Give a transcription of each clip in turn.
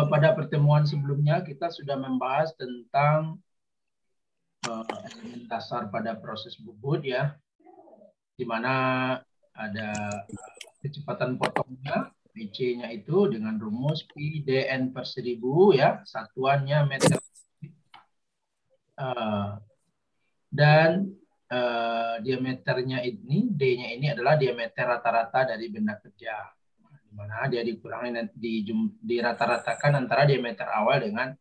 Pada pertemuan sebelumnya kita sudah membahas tentang elemen dasar pada proses bubut ya, di mana ada kecepatan potongnya PC-nya itu dengan rumus Pi dN per 1000 ya, satuannya meter. Dan diameternya ini, D-nya ini adalah diameter rata-rata dari benda kerja, di mana dia dikurangi di rata-ratakan antara diameter awal dengan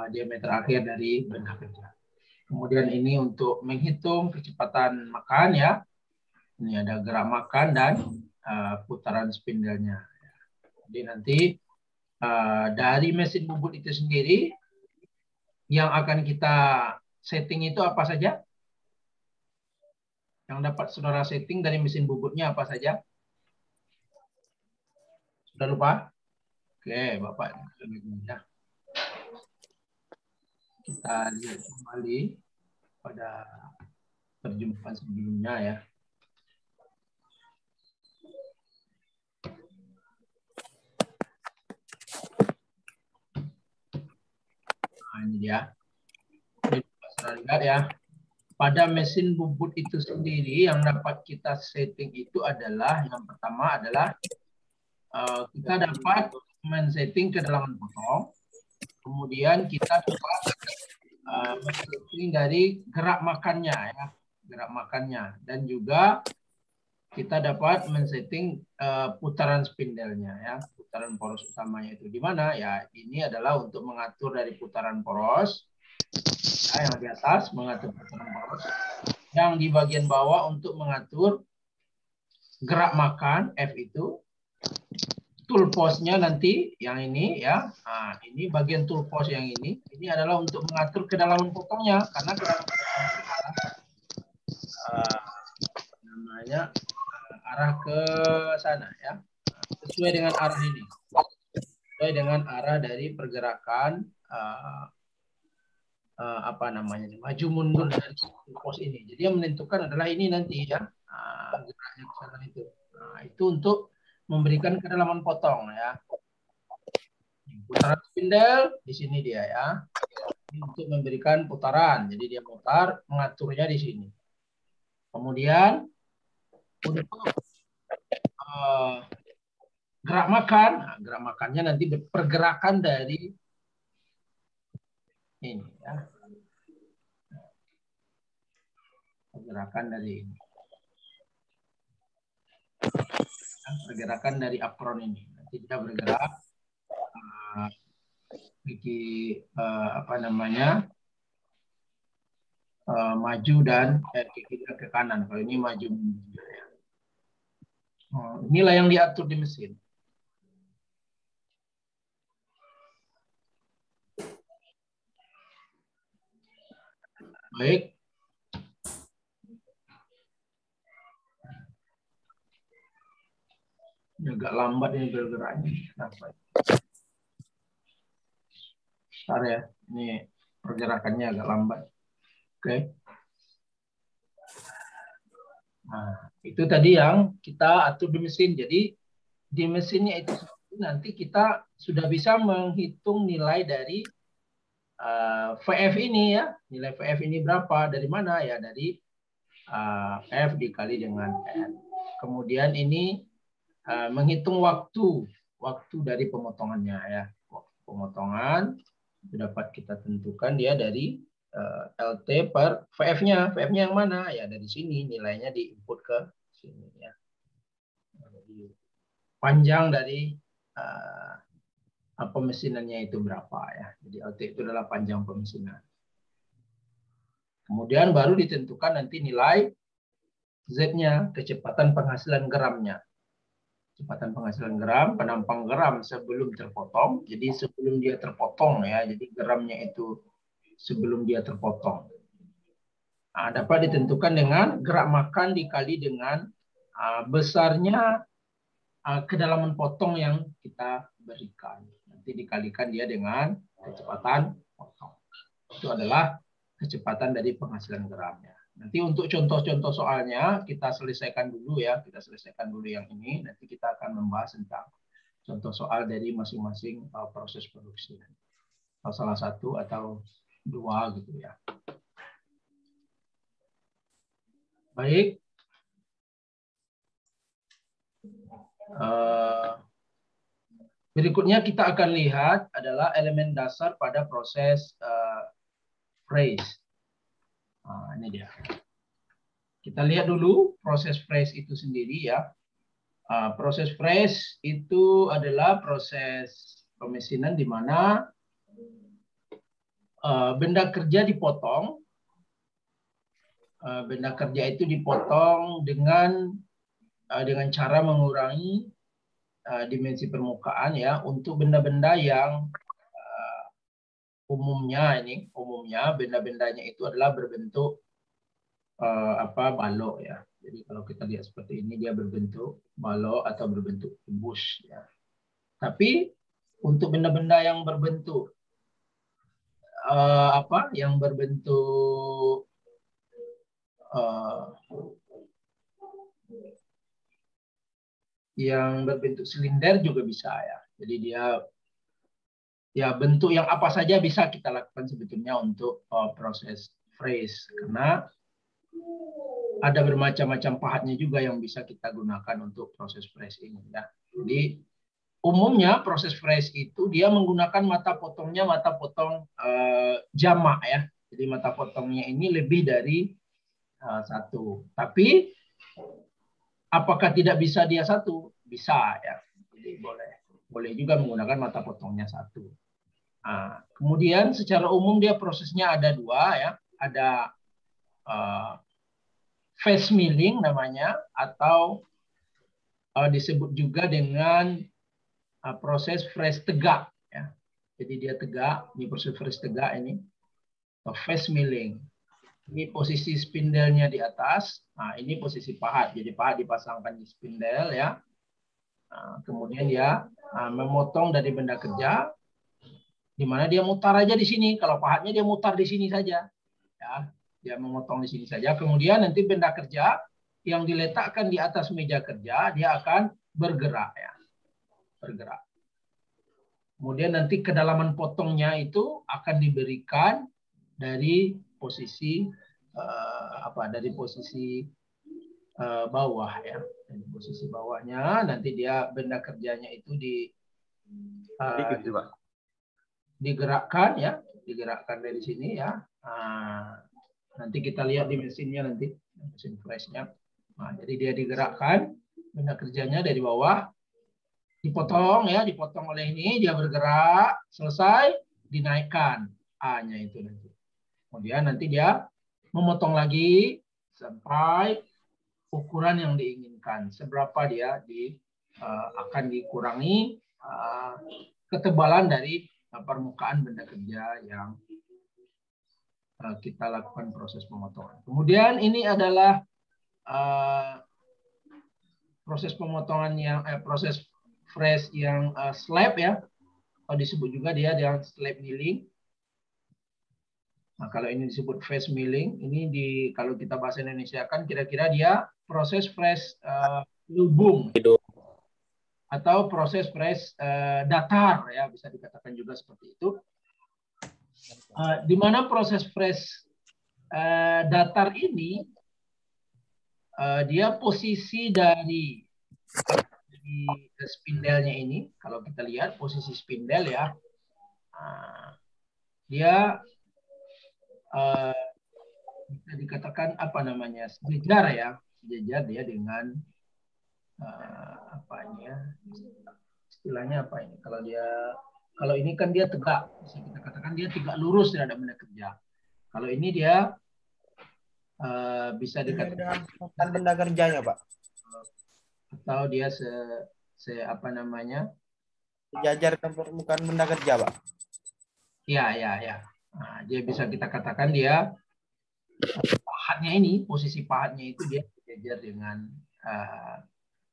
diameter akhir dari benda kerja. Kemudian ini untuk menghitung kecepatan makan ya. Ini ada gerak makan dan putaran spindelnya. Jadi nanti dari mesin bubut itu sendiri yang akan kita setting itu apa saja? Yang dapat saudara setting dari mesin bubutnya apa saja? Sudah lupa? Oke, Bapak. Kita lihat kembali pada perjumpaan sebelumnya ya. Nah, ini dia. Ini saudara lihat ya. Pada mesin bubut itu sendiri yang dapat kita setting itu adalah yang pertama adalah kita dapat men-setting kedalaman potong. Kemudian kita dapat men-setting dari gerak makannya ya, gerak makannya, dan juga kita dapat men-setting putaran spindelnya ya, putaran poros utamanya itu di mana ya. Ini adalah untuk mengatur dari putaran poros. Yang di atas mengatur putaran poros, yang di bagian bawah untuk mengatur gerak makan F itu. Tool post-nya nanti yang ini ya. Nah, ini bagian tool post yang ini adalah untuk mengatur kedalaman potongnya, karena kedalaman potong namanya arah ke sana ya. Sesuai dengan arah ini. Sesuai dengan arah dari pergerakan apa namanya, maju mundur dari pos ini. Jadi yang menentukan adalah ini nanti ya, geraknya ke sana itu. Nah, itu untuk memberikan kedalaman potong ya. Putaran spindel di sini dia ya. Ini untuk memberikan putaran. Jadi dia mutar, mengaturnya di sini. Kemudian untuk gerak makan, nah, gerak makannya nanti pergerakan dari ini ya. Pergerakan dari ini. Pergerakan dari apron ini. Nanti dia bergerak apa namanya, maju dan ke kiri ke kanan. Kalau ini maju mundur ya. Inilah yang diatur di mesin. Baik. Ini agak lambat ini bergeraknya. Kenapa? Bentar ya. Ini pergerakannya agak lambat. Oke. Nah, itu tadi yang kita atur di mesin. Jadi di mesinnya itu nanti kita sudah bisa menghitung nilai dari VF ini ya. Nilai VF ini berapa? Dari mana ya? Dari F dikali dengan N. Kemudian ini menghitung waktu dari pemotongannya ya. Pemotongan dapat kita tentukan dia dari LT per VF-nya. VF-nya yang mana? Ya dari sini, nilainya di input ke sini ya. Panjang dari pemesinannya itu berapa ya. Jadi LT itu adalah panjang pemesinan. Kemudian baru ditentukan nanti nilai Z-nya, kecepatan penghasilan gramnya. Kecepatan penghasilan gram, penampang gram sebelum terpotong. Jadi sebelum dia terpotong ya, jadi gramnya itu sebelum dia terpotong. Nah, dapat ditentukan dengan gerak makan dikali dengan besarnya kedalaman potong yang kita berikan. Nanti dikalikan dia dengan kecepatan potong. Itu adalah kecepatan dari penghasilan gramnya. Nanti untuk contoh-contoh soalnya kita selesaikan dulu ya, kita selesaikan dulu yang ini. Nanti kita akan membahas tentang contoh soal dari masing-masing proses produksi. Salah satu atau dua gitu ya. Baik. Berikutnya kita akan lihat adalah elemen dasar pada proses phrase. Nah, ini dia. Kita lihat dulu proses phrase itu sendiri ya. Proses phrase itu adalah proses pemesinan di mana benda kerja dipotong. Benda kerja itu dipotong dengan cara mengurangi dimensi permukaan ya untuk benda-benda yang umumnya benda-bendanya itu adalah berbentuk balok ya. Jadi kalau kita lihat seperti ini dia berbentuk balok atau berbentuk kubus ya. Tapi untuk benda-benda yang berbentuk yang berbentuk silinder juga bisa ya. Jadi dia bentuk yang apa saja bisa kita lakukan sebetulnya untuk proses phrase karena ada bermacam-macam pahatnya juga yang bisa kita gunakan untuk proses phrase ini ya. Jadi umumnya proses phrase itu dia menggunakan mata potong jamak ya. Jadi mata potongnya ini lebih dari satu. Tapi apakah tidak bisa dia satu? Bisa ya. Jadi boleh juga menggunakan mata potongnya satu. Kemudian secara umum dia prosesnya ada dua ya. Ada face milling namanya atau disebut juga dengan proses phrase tegak ya. Jadi dia tegak, ini proses phrase tegak ini. Face milling. Ini posisi spindelnya di atas. Nah, ini posisi pahat. Jadi pahat dipasangkan di spindel ya. Kemudian dia memotong dari benda kerja di mana dia mutar aja di sini. Kalau pahatnya dia mutar di sini saja. Ya, dia memotong di sini saja. Kemudian nanti benda kerja yang diletakkan di atas meja kerja dia akan bergerak ya. Bergerak. Kemudian nanti kedalaman potongnya itu akan diberikan dari posisi bawah ya. Dari posisi bawahnya nanti dia benda kerjanya itu digerakkan ya, digerakkan dari sini ya. Nanti kita lihat di mesinnya nanti, mesin press-nya. Nah, jadi dia digerakkan benda kerjanya dari bawah, dipotong ya, dipotong oleh ini, dia bergerak, selesai, dinaikkan A-nya itu nanti. Kemudian nanti dia memotong lagi sampai ukuran yang diinginkan. Seberapa dia akan dikurangi ketebalan dari permukaan benda kerja yang kita lakukan proses pemotongan. Kemudian ini adalah proses pemotongan yang proses phrase yang slab ya, atau disebut juga dia dengan slab milling. Nah, kalau ini disebut face milling, ini kalau kita bahasa Indonesia kan kira-kira dia proses phrase lubung atau proses phrase datar ya, bisa dikatakan juga seperti itu. Di mana proses phrase datar ini dia posisi dari spindelnya ini, kalau kita lihat posisi spindel ya, dia bisa dikatakan apa namanya, sejajar ya, sejajar dia dengan istilahnya apa ini, kalau ini kan dia tegak, bisa kita katakan dia tegak lurus terhadap benda kerja. Kalau ini dia bisa dikatakan benda kerjanya Pak, atau dia sejajar ke permukaan benda kerja Pak. Ya. Nah, dia bisa kita katakan dia pahatnya ini, posisi pahatnya itu dia sejajar dengan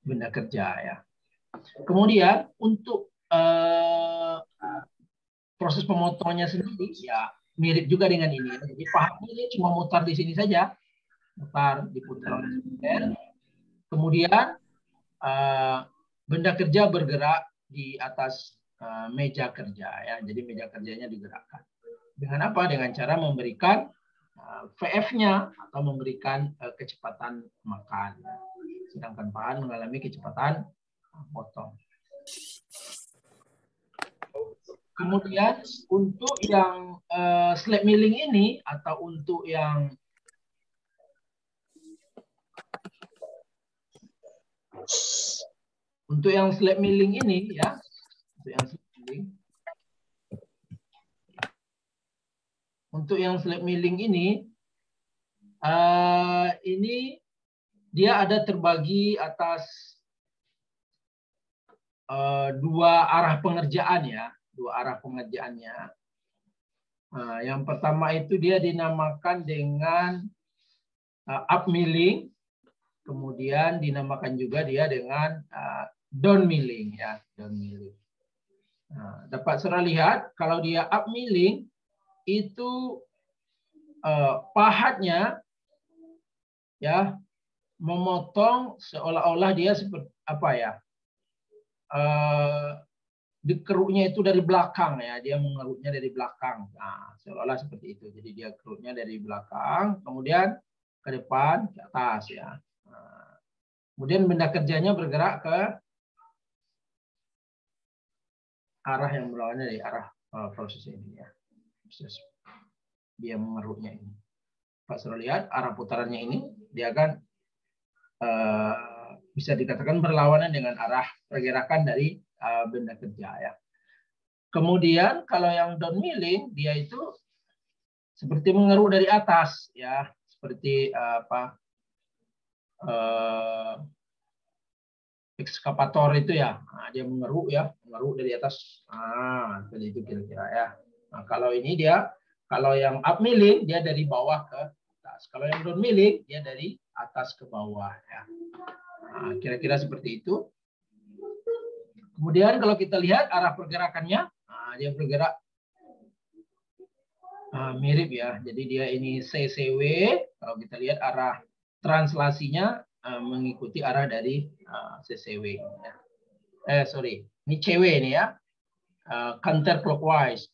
benda kerja ya. Kemudian untuk proses pemotongannya sendiri ya mirip juga dengan ini. Jadi pahatnya ini cuma mutar di sini saja. Putar, diputar oleh senter. Kemudian benda kerja bergerak di atas meja kerja ya. Jadi meja kerjanya digerakkan. Dengan apa? Dengan cara memberikan VF-nya atau memberikan kecepatan makan. Sedangkan bahan mengalami kecepatan potong. Kemudian untuk yang slab milling ini atau untuk yang slab milling ini ya, untuk yang slab milling ini dia ada terbagi atas dua arah pengerjaan ya, pengerjaannya. Yang pertama itu dia dinamakan dengan up milling, kemudian dinamakan juga dia dengan down milling ya, down milling. Dapat saudara lihat kalau dia up milling itu pahatnya ya memotong seolah-olah dia seperti apa ya, dikeruknya itu dari belakang ya, dia mengeruknya dari belakang. Nah, seolah-olah seperti itu. Jadi dia keruknya dari belakang, kemudian ke depan, ke atas ya. Nah, kemudian benda kerjanya bergerak ke arah yang berlawanan dari arah proses ini ya. Proses dia mengeruknya ini. Pak sudah lihat arah putarannya ini, dia akan bisa dikatakan berlawanan dengan arah pergerakan dari benda kerja ya. Kemudian kalau yang down milling dia itu seperti mengeruk dari atas ya, seperti ekskavator itu ya. Nah, dia mengeruk ya, mengeruk dari atas. Seperti itu kira-kira ya. Nah, kalau ini dia, kalau yang up milling dia dari bawah ke atas. Kalau yang down milling dia dari atas ke bawah ya. Nah, kira-kira seperti itu. Kemudian kalau kita lihat arah pergerakannya, dia bergerak mirip ya. Jadi dia ini CCW. Kalau kita lihat arah translasinya mengikuti arah dari CCW. Ya. Ini CW ini ya. Counterclockwise.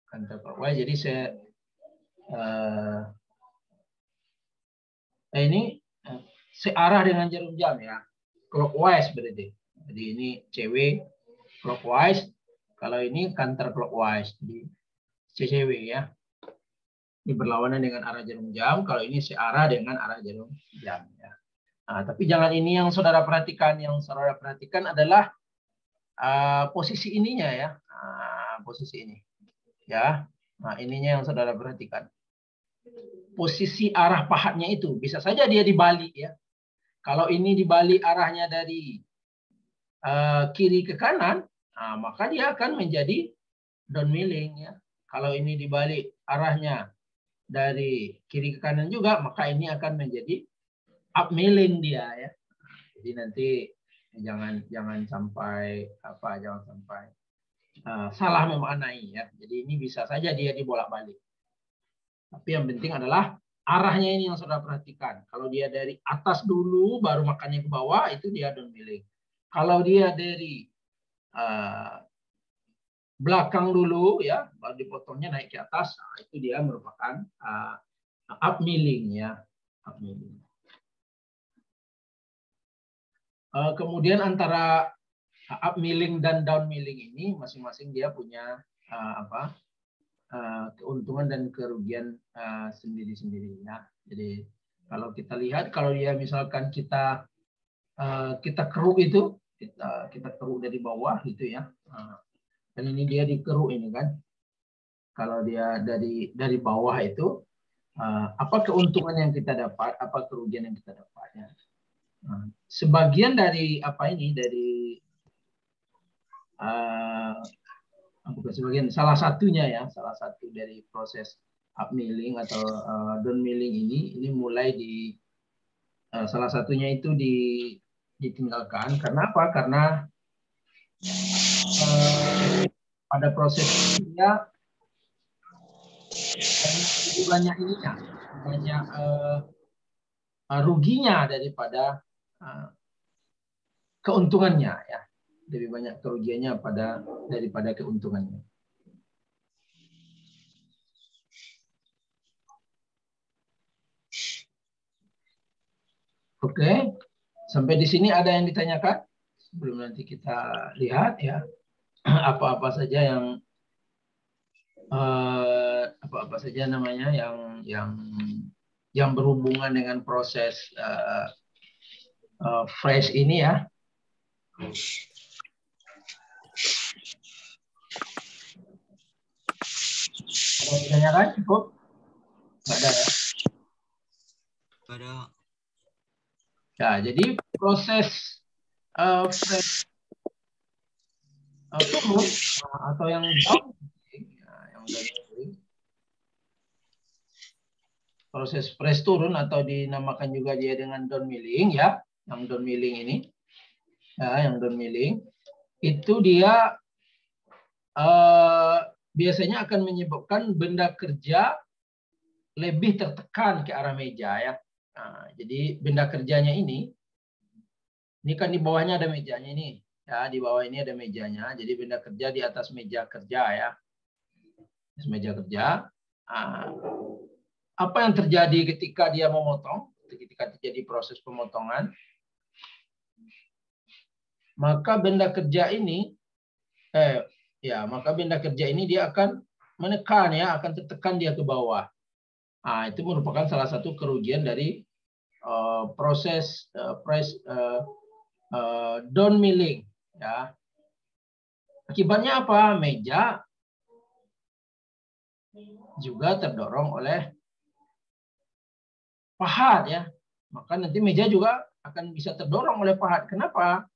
Counterclockwise. Jadi saya ini searah dengan jarum jam ya. Clockwise berarti. Jadi ini CW clockwise. Kalau ini counterclockwise. Jadi CCW ya. Ini berlawanan dengan arah jarum jam. Kalau ini searah dengan arah jarum jam ya. Nah, tapi jangan ini yang saudara perhatikan. Yang saudara perhatikan adalah posisi ininya ya. Posisi ini. Ya. Nah, ininya yang saudara perhatikan. Posisi arah pahatnya itu bisa saja dia dibalik ya. Kalau ini dibalik arahnya dari kiri ke kanan, maka dia akan menjadi down milling ya. Kalau ini dibalik arahnya dari kiri ke kanan juga, maka ini akan menjadi up milling dia ya. Jadi nanti jangan sampai salah memaknai ya. Jadi ini bisa saja dia dibolak-balik. Tapi yang penting adalah arahnya ini yang saudara perhatikan. Kalau dia dari atas dulu baru makannya ke bawah, itu dia down milling. Kalau dia dari belakang dulu ya, baru dipotongnya naik ke atas, itu dia merupakan up milling ya, up milling. Kemudian antara up milling dan down milling ini masing-masing dia punya keuntungan dan kerugian sendiri-sendiri ya. Jadi kalau kita lihat, kalau dia misalkan kita keruk itu, kita keruk dari bawah gitu ya. Dan ini dia dikeruk ini kan. Kalau dia dari bawah itu, apa keuntungan yang kita dapat, apa kerugian yang kita dapatnya. Sebagian dari bukan sebagian, salah satunya ya, salah satu dari proses up milling atau down milling ini mulai salah satunya itu ditinggalkan. Karena apa? Karena pada proses ini ya banyak ininya, banyak ruginya daripada keuntungannya, ya. Lebih banyak kerugiannya daripada keuntungannya. Oke, sampai di sini ada yang ditanyakan? Sebelum nanti kita lihat ya apa-apa saja namanya yang berhubungan dengan proses fresh ini ya. Ada yang ditanyakan? Cukup? Nggak ada ya? Ada. Ya, jadi proses fresh turun atau yang down, proses fresh turun atau dinamakan juga dia dengan down milling ya, yang down milling ini, ya, yang down milling itu dia biasanya akan menyebabkan benda kerja lebih tertekan ke arah meja ya. Nah, jadi benda kerjanya ini kan di bawahnya ada mejanya ini. Ya, di bawah ini ada mejanya. Jadi benda kerja di atas meja kerja ya. Atas meja kerja. Apa yang terjadi ketika dia memotong? Ketika terjadi proses pemotongan, maka benda kerja ini dia akan menekan ya, akan tertekan dia ke bawah. Nah, itu merupakan salah satu kerugian dari proses down milling ya. Akibatnya apa? Meja juga terdorong oleh pahat ya. Maka nanti meja juga akan bisa terdorong oleh pahat. Kenapa?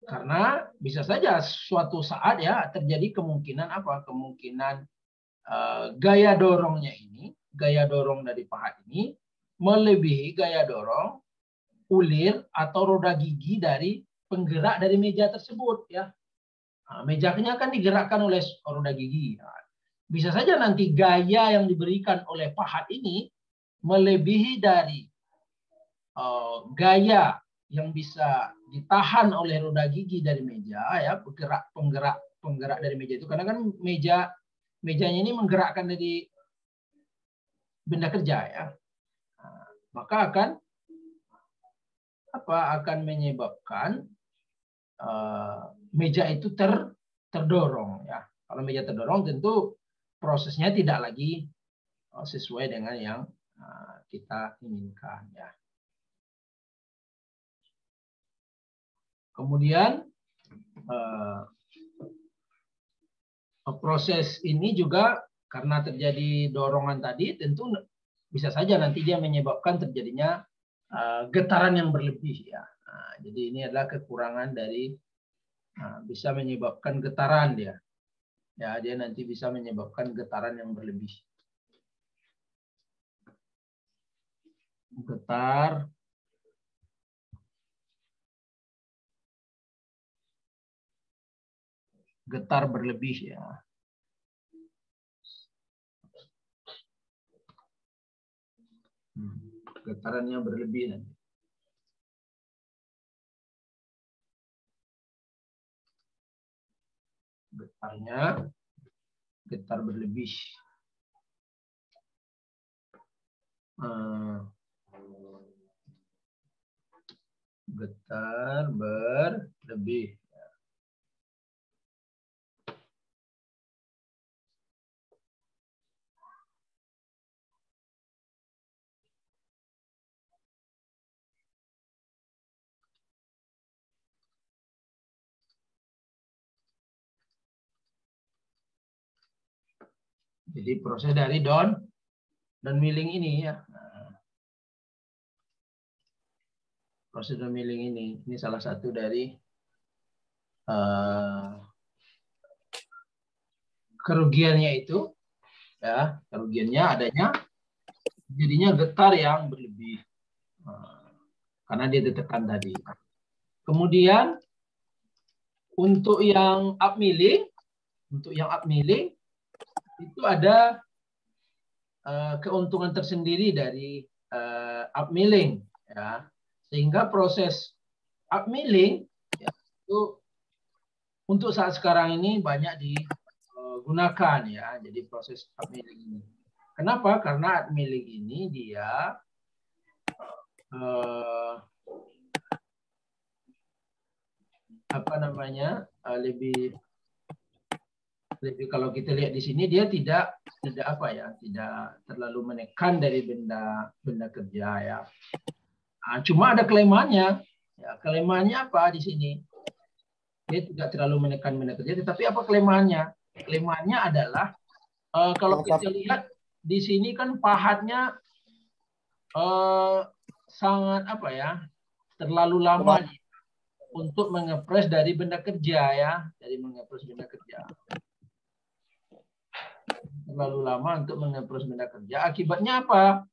Karena bisa saja suatu saat ya terjadi kemungkinan apa? Kemungkinan gaya dorongnya ini, gaya dorong dari pahat ini melebihi gaya dorong ulir atau roda gigi dari penggerak dari meja tersebut ya. Nah, mejanya akan digerakkan oleh roda gigi. Nah, bisa saja nanti gaya yang diberikan oleh pahat ini melebihi dari gaya yang bisa ditahan oleh roda gigi dari meja ya, penggerak dari meja itu, karena kan mejanya ini menggerakkan dari benda kerja ya. Nah, maka akan menyebabkan meja itu terdorong ya. Kalau meja terdorong tentu prosesnya tidak lagi sesuai dengan yang kita inginkan ya. Kemudian proses ini juga karena terjadi dorongan tadi, tentu bisa saja nanti dia menyebabkan terjadinya getaran yang berlebih ya. Nah, jadi ini adalah kekurangan dari bisa menyebabkan getaran dia. Ya, dia nanti bisa menyebabkan getaran yang berlebih. Getar berlebih ya. Getarannya berlebih nanti. Getar berlebih. Getar berlebih. Jadi proses dari down milling ini ya. Proses down milling ini salah satu dari kerugiannya itu ya, kerugiannya jadinya getar yang berlebih karena dia ditekan tadi. Kemudian untuk yang up milling itu ada keuntungan tersendiri dari upmilling, ya. Sehingga proses upmilling ya, itu untuk saat sekarang ini banyak digunakan, ya. Jadi proses upmilling ini. Kenapa? Karena upmilling ini dia lebih kalau kita lihat di sini dia tidak terlalu menekan dari benda kerja, ya. Nah, cuma ada kelemahannya. Ya, kelemahannya apa di sini? Dia tidak terlalu menekan benda kerja, tetapi apa kelemahannya? Kelemahannya adalah kalau kita lihat di sini kan pahatnya sangat terlalu lama untuk mengepres dari benda kerja, ya, terlalu lama untuk mengepres benda kerja. Akibatnya apa?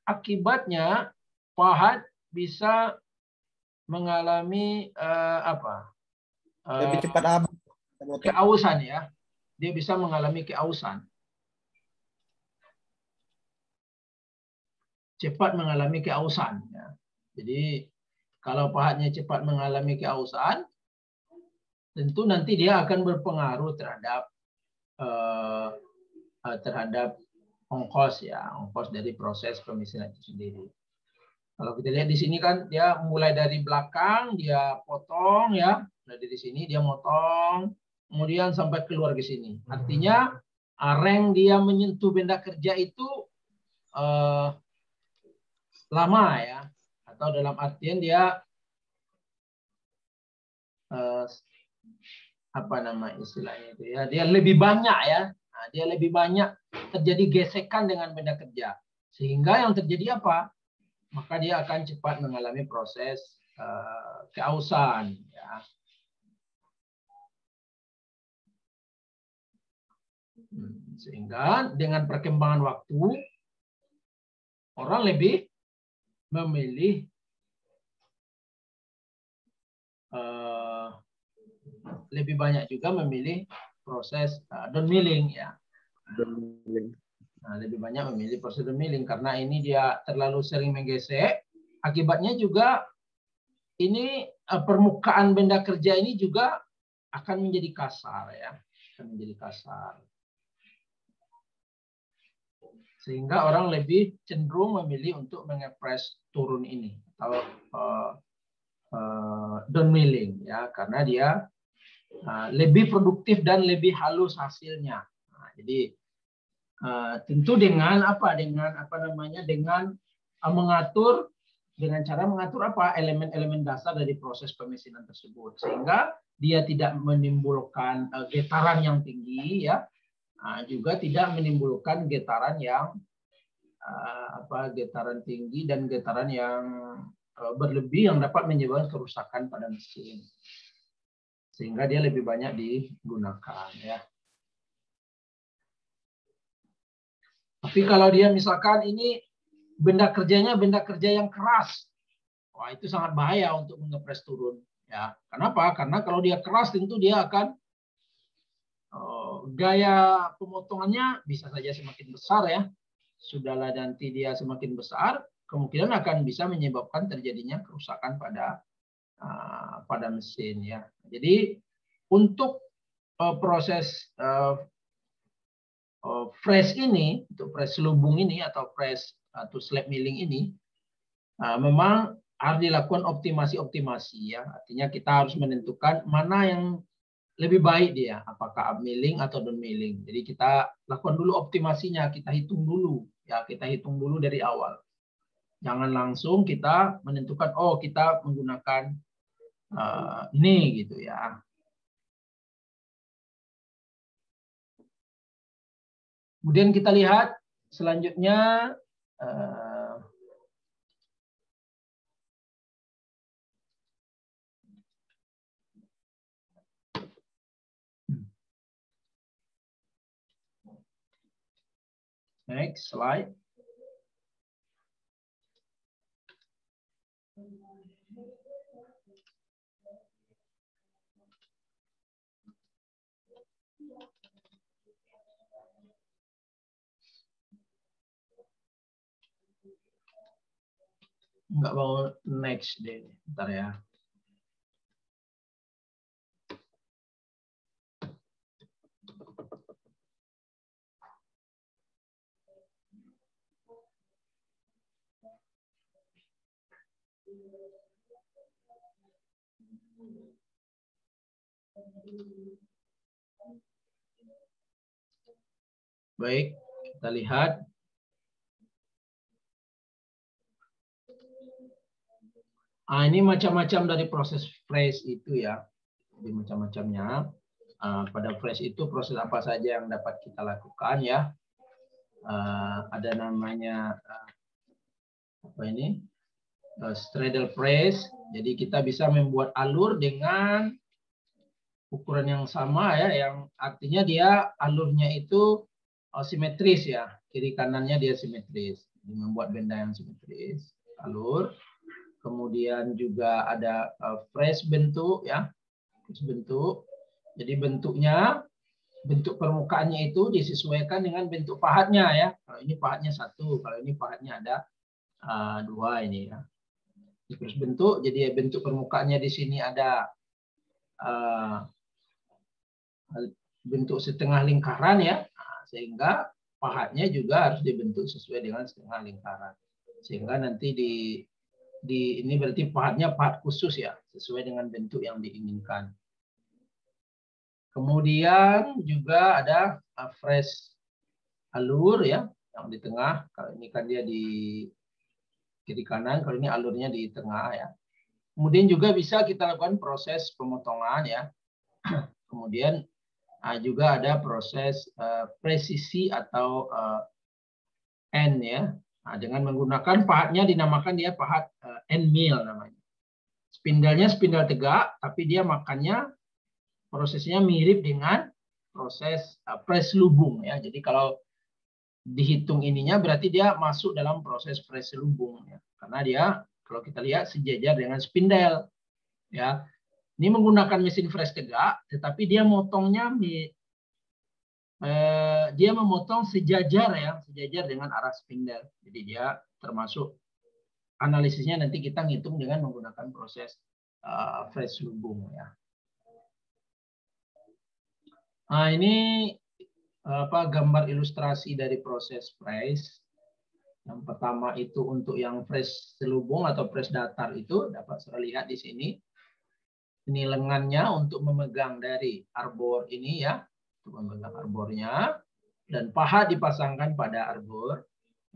Akibatnya pahat bisa mengalami lebih cepat habis. keausan, ya. Dia bisa mengalami keausan. Cepat mengalami keausan, ya. Jadi kalau pahatnya cepat mengalami keausan, tentu nanti dia akan berpengaruh terhadap ongkos, ya, ongkos dari proses pemesinan itu sendiri. Kalau kita lihat di sini kan dia mulai dari belakang dia potong, ya, dari sini dia motong, kemudian sampai keluar ke sini. Artinya reng dia menyentuh benda kerja itu lama, ya, atau dalam artian dia istilahnya itu, ya, dia lebih banyak, ya. Nah, dia lebih banyak terjadi gesekan dengan benda kerja, sehingga yang terjadi apa? Maka dia akan cepat mengalami proses keausan, ya. Sehingga dengan perkembangan waktu orang lebih memilih lebih banyak juga memilih proses down milling, ya. Nah, lebih banyak memilih proses down milling karena ini dia terlalu sering menggesek. Akibatnya juga ini permukaan benda kerja ini juga akan menjadi kasar, ya, akan menjadi kasar. Sehingga orang lebih cenderung memilih untuk mengepres turun ini atau down milling, ya, karena dia lebih produktif dan lebih halus hasilnya. Nah, jadi tentu dengan mengatur dengan cara mengatur elemen-elemen dasar dari proses pemesinan tersebut, sehingga dia tidak menimbulkan getaran yang tinggi, ya, juga tidak menimbulkan getaran yang getaran tinggi dan getaran yang berlebih yang dapat menyebabkan kerusakan pada mesin, sehingga dia lebih banyak digunakan, ya. Tapi kalau dia misalkan ini benda kerjanya benda kerja yang keras, wah, itu sangat bahaya untuk mengepres turun, ya. Kenapa? Karena kalau dia keras tentu dia akan gaya pemotongannya bisa saja semakin besar, ya. Sudahlah nanti dia semakin besar, kemungkinan akan bisa menyebabkan terjadinya kerusakan pada mesin, ya. Jadi untuk proses press ini, untuk press selubung ini atau press atau slab milling ini memang harus dilakukan optimasi, ya. Artinya kita harus menentukan mana yang lebih baik dia, apakah up milling atau down milling. Jadi kita lakukan dulu optimasinya, kita hitung dulu, ya, kita hitung dulu dari awal. Jangan langsung kita menentukan kita menggunakan ini, gitu, ya. Kemudian kita lihat selanjutnya next slide. nggak mau next deh, bentar ya. Baik, kita lihat. Ini macam-macam dari proses fresh itu ya. Jadi macam-macamnya. Pada fresh itu proses apa saja yang dapat kita lakukan ya. Ada namanya apa ini? Straddle press. Jadi kita bisa membuat alur dengan ukuran yang sama ya, yang artinya dia alurnya itu simetris ya, kiri kanannya dia simetris. Jadi membuat benda yang simetris, alur. Kemudian juga ada fresh bentuk ya, fresh bentuk. Jadi bentuknya, bentuk permukaannya itu disesuaikan dengan bentuk pahatnya ya. Kalau ini pahatnya 1, kalau ini pahatnya ada 2 ini ya. Terus bentuk, jadi bentuk permukaannya di sini ada bentuk setengah lingkaran ya, sehingga pahatnya juga harus dibentuk sesuai dengan setengah lingkaran, sehingga nanti di ini berarti pahatnya pahat khusus ya, sesuai dengan bentuk yang diinginkan. Kemudian juga ada fresh alur ya, yang di tengah. Kalau ini kan dia di kiri kanan, kalau ini alurnya di tengah ya. Kemudian juga bisa kita lakukan proses pemotongan ya. Kemudian juga ada proses presisi atau end ya. Dengan menggunakan pahatnya dinamakan dia pahat end mill namanya. Spindalnya spindal tegak, tapi dia makannya prosesnya mirip dengan proses press lubung ya. Jadi kalau dihitung ininya berarti dia masuk dalam proses press lubung ya. Karena dia kalau kita lihat sejajar dengan spindel ya. Ini menggunakan mesin fresh tegak, tetapi dia motongnya dia memotong sejajar ya, sejajar dengan arah spindel. Jadi dia termasuk analisisnya nanti kita ngitung dengan menggunakan proses fresh lubung ya. Nah, ini gambar ilustrasi dari proses fresh. Yang pertama itu untuk yang fresh selubung atau fresh datar itu dapat saya lihat di sini. Ini lengannya untuk memegang dari arbor ini ya, untuk memegang arbornya, dan paha dipasangkan pada arbor.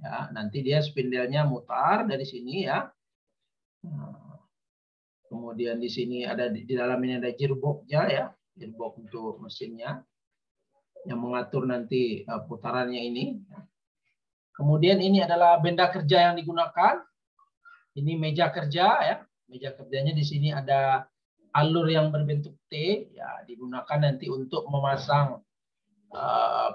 Ya, nanti dia spindelnya mutar dari sini ya. Kemudian di sini ada di dalam ini ada gearbox-nya ya, gearbox untuk mesinnya yang mengatur nanti putarannya ini. Kemudian ini adalah benda kerja yang digunakan. Ini meja kerja ya, meja kerjanya di sini ada alur yang berbentuk T ya, digunakan nanti untuk memasang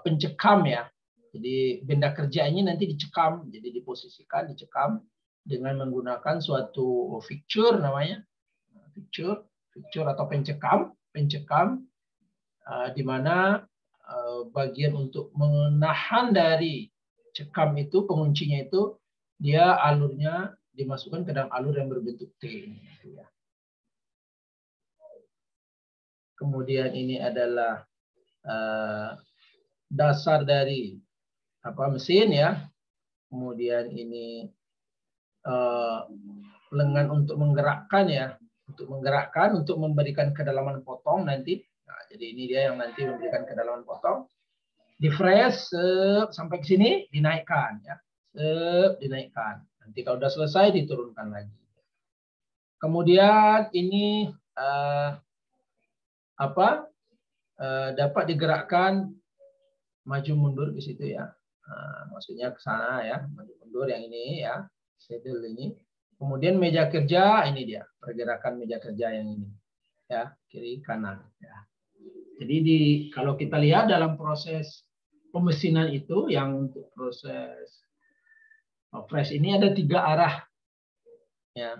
pencekam ya. Jadi benda kerja ini nanti dicekam, jadi diposisikan, dicekam dengan menggunakan suatu fixture namanya, fixture atau pencekam di mana bagian untuk menahan dari cekam itu, penguncinya itu dia alurnya dimasukkan ke dalam alur yang berbentuk T ini ya. Kemudian ini adalah dasar dari mesin ya. Kemudian ini lengan untuk menggerakkan ya, untuk memberikan kedalaman potong nanti. Nah, jadi ini dia yang nanti memberikan kedalaman potong. Di fresh sampai ke sini dinaikkan ya, dinaikkan. Nanti kalau sudah selesai diturunkan lagi. Kemudian ini dapat digerakkan maju mundur ke situ ya. Maksudnya ke sana ya, maju mundur yang ini ya, saddle ini. Kemudian meja kerja ini dia, pergerakan meja kerja yang ini ya, kiri kanan ya. Jadi kalau kita lihat dalam proses pemesinan itu yang untuk proses fresh ini ada 3 arah ya.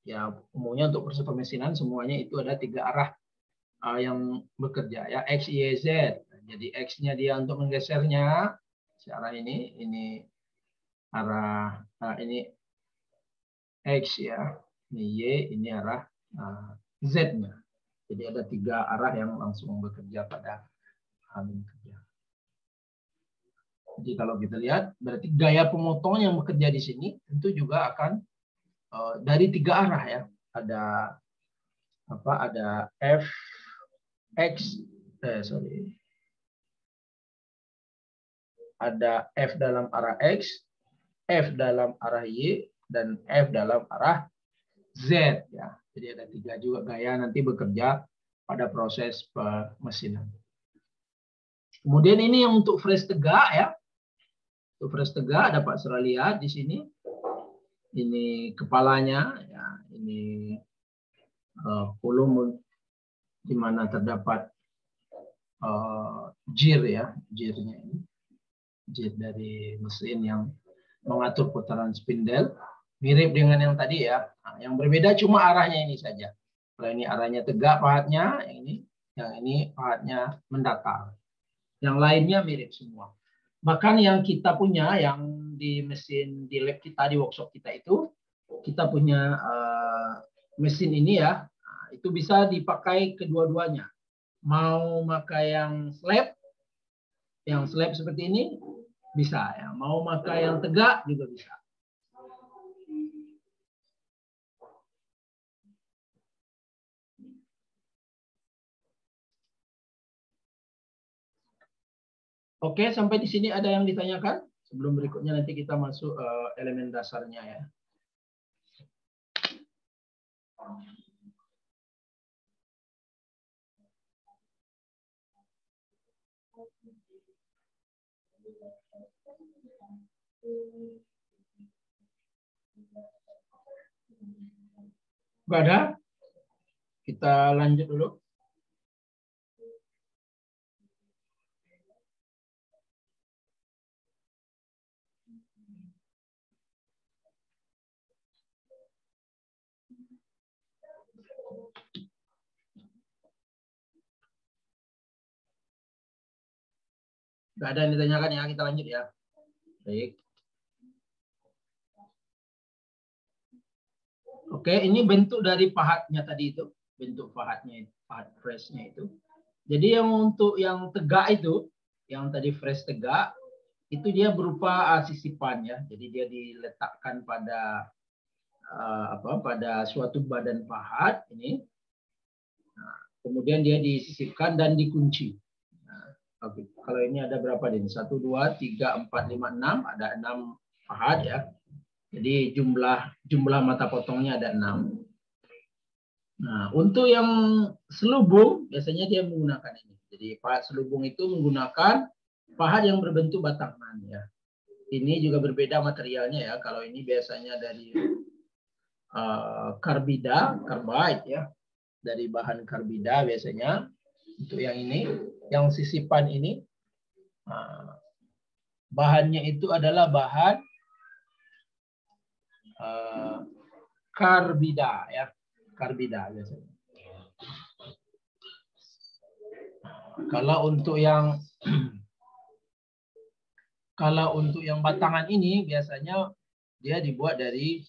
Ya umumnya untuk proses pemesinan semuanya itu ada 3 arah yang bekerja ya, X, Y, Z. Jadi X-nya dia untuk menggesernya arah ini arah ini X ya. Ini Y, ini arah Z-nya. Jadi ada 3 arah yang langsung bekerja pada angin kerja. Jadi kalau kita lihat, berarti gaya pemotong yang bekerja di sini tentu juga akan dari 3 arah ya. Ada F, X, ada F dalam arah X, F dalam arah Y, dan F dalam arah Z ya. Jadi ada 3 juga gaya nanti bekerja pada proses pemesinan. Kemudian ini yang untuk fresh tegak ya. Untuk fresh tegak dapat saudara lihat di sini. Ini kepalanya ya, ini volume di mana terdapat gear ya, gearnya ini. Gear dari mesin yang mengatur putaran spindle. Mirip dengan yang tadi ya. Nah, yang berbeda cuma arahnya ini saja. Kalau ini arahnya tegak pahatnya, yang ini pahatnya mendatar. Yang lainnya mirip semua. Bahkan yang kita punya, yang di mesin di lab kita, di workshop kita itu, kita punya mesin ini ya, itu bisa dipakai kedua-duanya. Mau pakai yang slab seperti ini, bisa ya. Mau pakai yang tegak juga bisa. Oke, sampai di sini ada yang ditanyakan? Sebelum berikutnya nanti kita masuk elemen dasarnya ya. Nggak ada? Kita lanjut dulu. Nggak ada yang ditanyakan ya, kita lanjut ya. Baik. Oke, ini bentuk dari pahatnya tadi itu. Bentuk pahatnya, pahat freshnya itu. Jadi yang untuk yang tegak itu, yang tadi fresh tegak, itu dia berupa sisipan ya. Jadi dia diletakkan pada pada suatu badan pahat ini. Nah, kemudian dia disisipkan dan dikunci. Nah, oke. Kalau ini ada berapa din? 1, 2, 3, 4, 5, 6. Ada 6 pahat ya. Jadi jumlah mata potongnya ada 6. Nah, untuk yang selubung biasanya dia menggunakan ini. Jadi pahat selubung itu menggunakan pahat yang berbentuk batangan ya. Ini juga berbeda materialnya ya. Kalau ini biasanya dari carbide ya. Dari bahan karbida biasanya. Untuk yang ini, yang sisipan ini bahannya itu adalah bahan karbida ya. Karbida biasanya. Kalau untuk yang batangan ini biasanya dia dibuat dari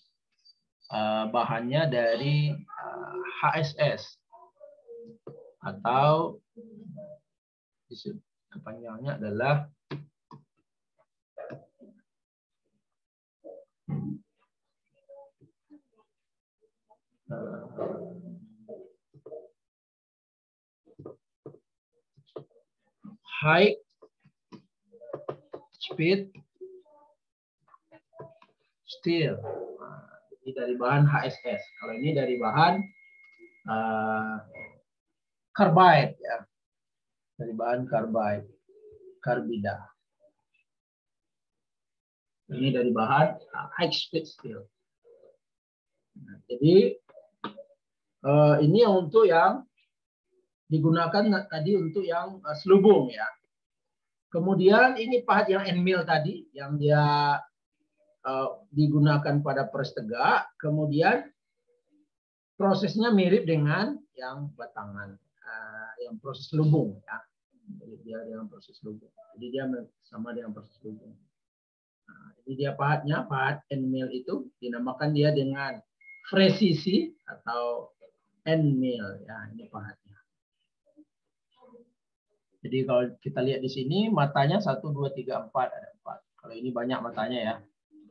bahannya dari HSS atau kepanjangannya adalah high speed steel. Ini dari bahan HSS. Kalau ini dari bahan carbide ya. Dari bahan carbide, karbida. Ini dari bahan high speed steel. Nah, jadi ini untuk yang digunakan tadi untuk yang selubung ya. Kemudian ini pahat yang end mill tadi yang dia digunakan pada press tegak. Kemudian prosesnya mirip dengan yang batangan, yang proses selubung ya. Jadi dia dengan proses selubung. Jadi dia sama dengan proses selubung. Nah, ini dia pahatnya, pahat end mill itu dinamakan dia dengan presisi atau end mill. Ya, ini pahatnya. Jadi kalau kita lihat di sini matanya 1, 2, 3, 4 ada 4. Kalau ini banyak matanya ya.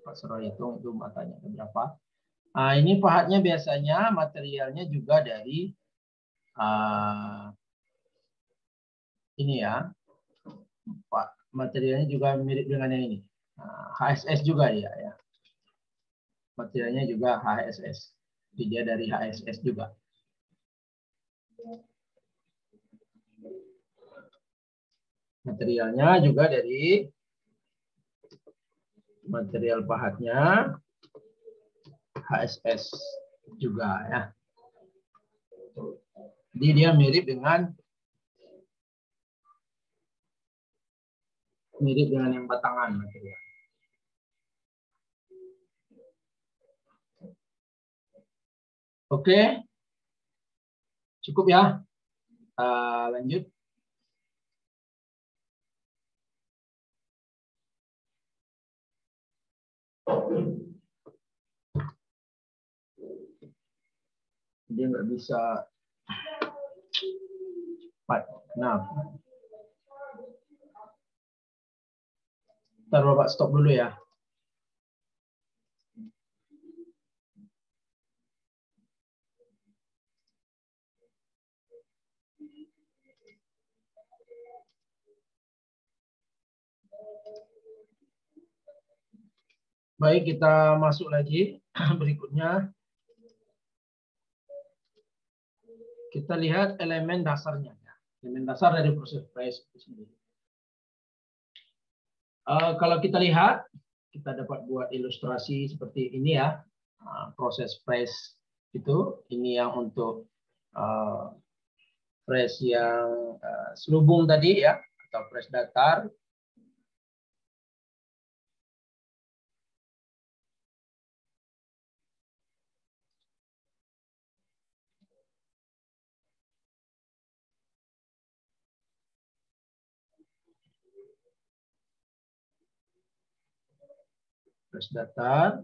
Pak Sero hitung itu matanya berapa. Nah, ini pahatnya biasanya materialnya juga dari ini ya. Pak, materialnya juga mirip dengan yang ini. HSS juga dia ya. Materialnya juga HSS. Jadi dia dari HSS juga. Materialnya juga dari material pahatnya HSS juga ya. Jadi dia mirip dengan yang batangan material. Oke, cukup ya. Lanjut. Dia nggak bisa cepat. Kenapa? Ntar Bapak stop dulu ya. Baik, kita masuk lagi. Berikutnya. Kita lihat elemen dasarnya. Elemen dasar dari proses press itu sendiri. Kalau kita lihat, kita dapat buat ilustrasi seperti ini ya. Proses press itu, ini yang untuk press yang selubung tadi ya, atau press datar. Press datar.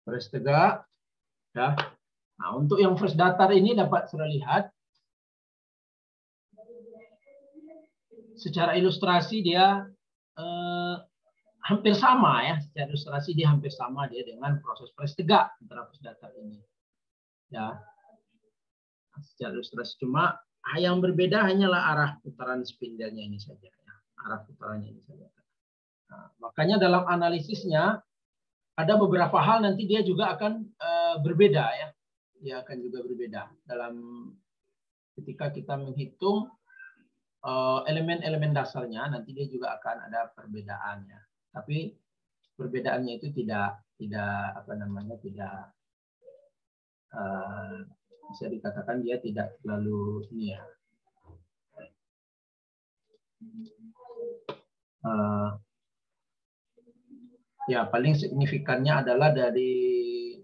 Press tegak. Ya. Nah, untuk yang press datar ini dapat sudah lihat secara ilustrasi dia hampir sama ya. Secara ilustrasi dia hampir sama dia dengan proses press tegak antara press datar ini. Ya. Secara ilustrasi cuma yang berbeda hanyalah arah putaran spindlenya ini saja ya. Arah putarannya ini saja. Nah, makanya dalam analisisnya ada beberapa hal nanti dia juga akan berbeda ya. Dia akan juga berbeda dalam ketika kita menghitung elemen-elemen dasarnya, nanti dia juga akan ada perbedaannya. Tapi perbedaannya itu tidak apa namanya, tidak bisa dikatakan dia tidak terlalu ini ya. Ya paling signifikannya adalah dari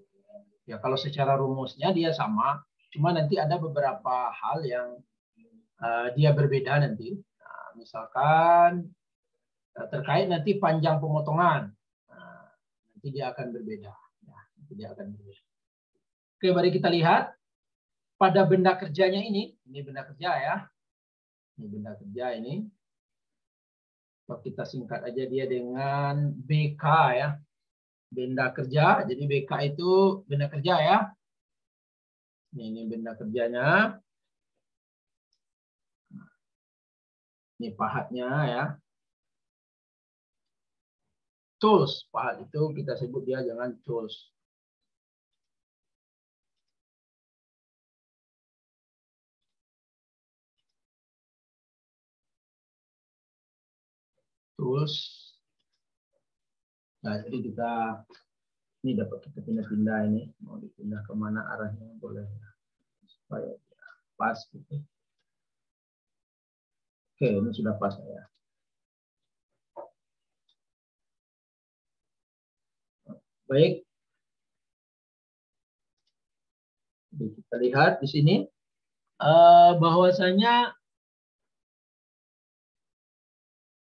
ya kalau secara rumusnya dia sama, cuma nanti ada beberapa hal yang dia berbeda nanti. Nah, misalkan terkait nanti panjang pemotongan, nanti dia akan berbeda. Ya, nanti dia akan berbeda. Oke, mari kita lihat pada benda kerjanya ini benda kerja ya. Ini benda kerja ini. Kita singkat aja dia dengan BK ya. Benda kerja. Jadi BK itu benda kerja ya. Ini benda kerjanya. Ini pahatnya ya. Tools. Pahat itu kita sebut dia dengan tools. Tools. Nah, jadi kita ini dapat kita pindah-pindah ini. Mau dipindah kemana arahnya boleh. Supaya pas gitu. Oke, ini sudah pas ya. Baik. Jadi kita lihat di sini bahwasanya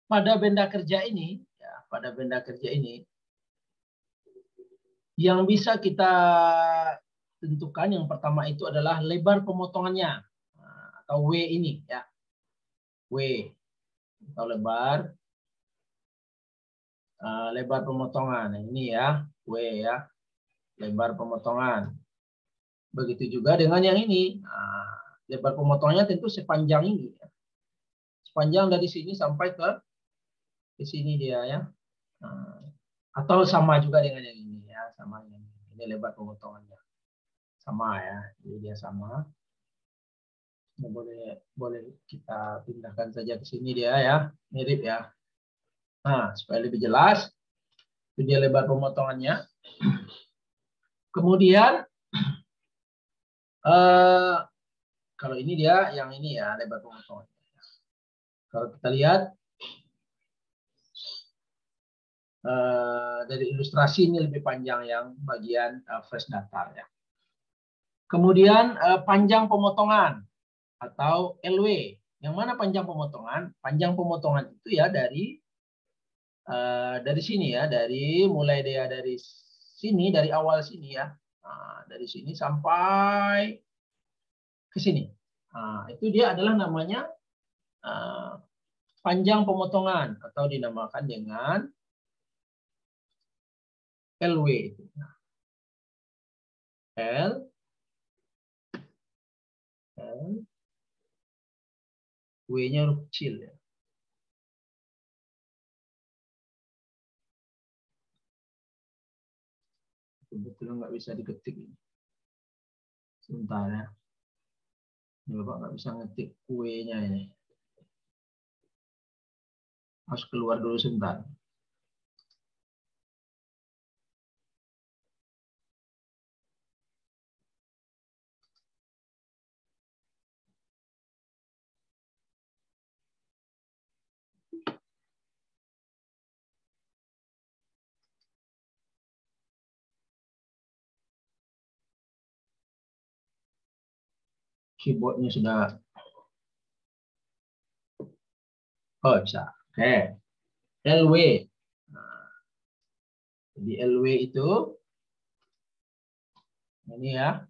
pada benda kerja ini, yang bisa kita tentukan yang pertama itu adalah lebar pemotongannya atau W ini ya, W atau lebar pemotongan ini ya, W ya, lebar pemotongan. Begitu juga dengan yang ini, lebar pemotongannya tentu sepanjang ini, ya. Sepanjang dari sini sampai ke sini dia ya. Atau sama juga dengan yang ini ya, sama yang ini lebar pemotongannya sama ya, jadi dia sama. Nah, boleh kita pindahkan saja ke sini dia ya, mirip ya. Nah, supaya lebih jelas, itu dia lebar pemotongannya. Kemudian kalau ini dia yang ini ya, lebar pemotongannya. Kalau kita lihat dari ilustrasi ini lebih panjang yang bagian fresh datar ya. Kemudian panjang pemotongan atau LW. Yang mana panjang pemotongan? Panjang pemotongan itu ya dari sini ya, mulai dia dari sini, dari awal sini ya, dari sini sampai ke sini. Itu dia adalah namanya panjang pemotongan atau dinamakan dengan LW itu. W-nya huruf kecil ya. Betul nggak bisa diketik ini. Sebentar ya. Ini Bapak nggak bisa ngetik W-nya ini. Harus keluar dulu sebentar. Keyboardnya sudah. Oh bisa. Oke. LW. Jadi LW itu ini ya.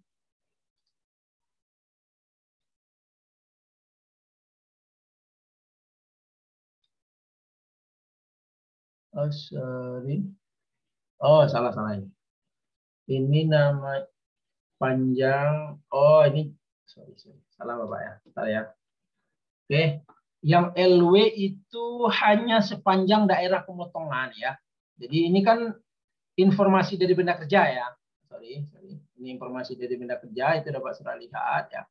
Oh, sorry. Oh, salah ini. Ini nama panjang. Oh, ini sorry. Salah Bapak ya. Bentar ya. Oke. Yang LW itu hanya sepanjang daerah pemotongan ya. Jadi ini kan informasi dari benda kerja ya. Sorry. Ini informasi dari benda kerja, itu dapat sudah lihat ya.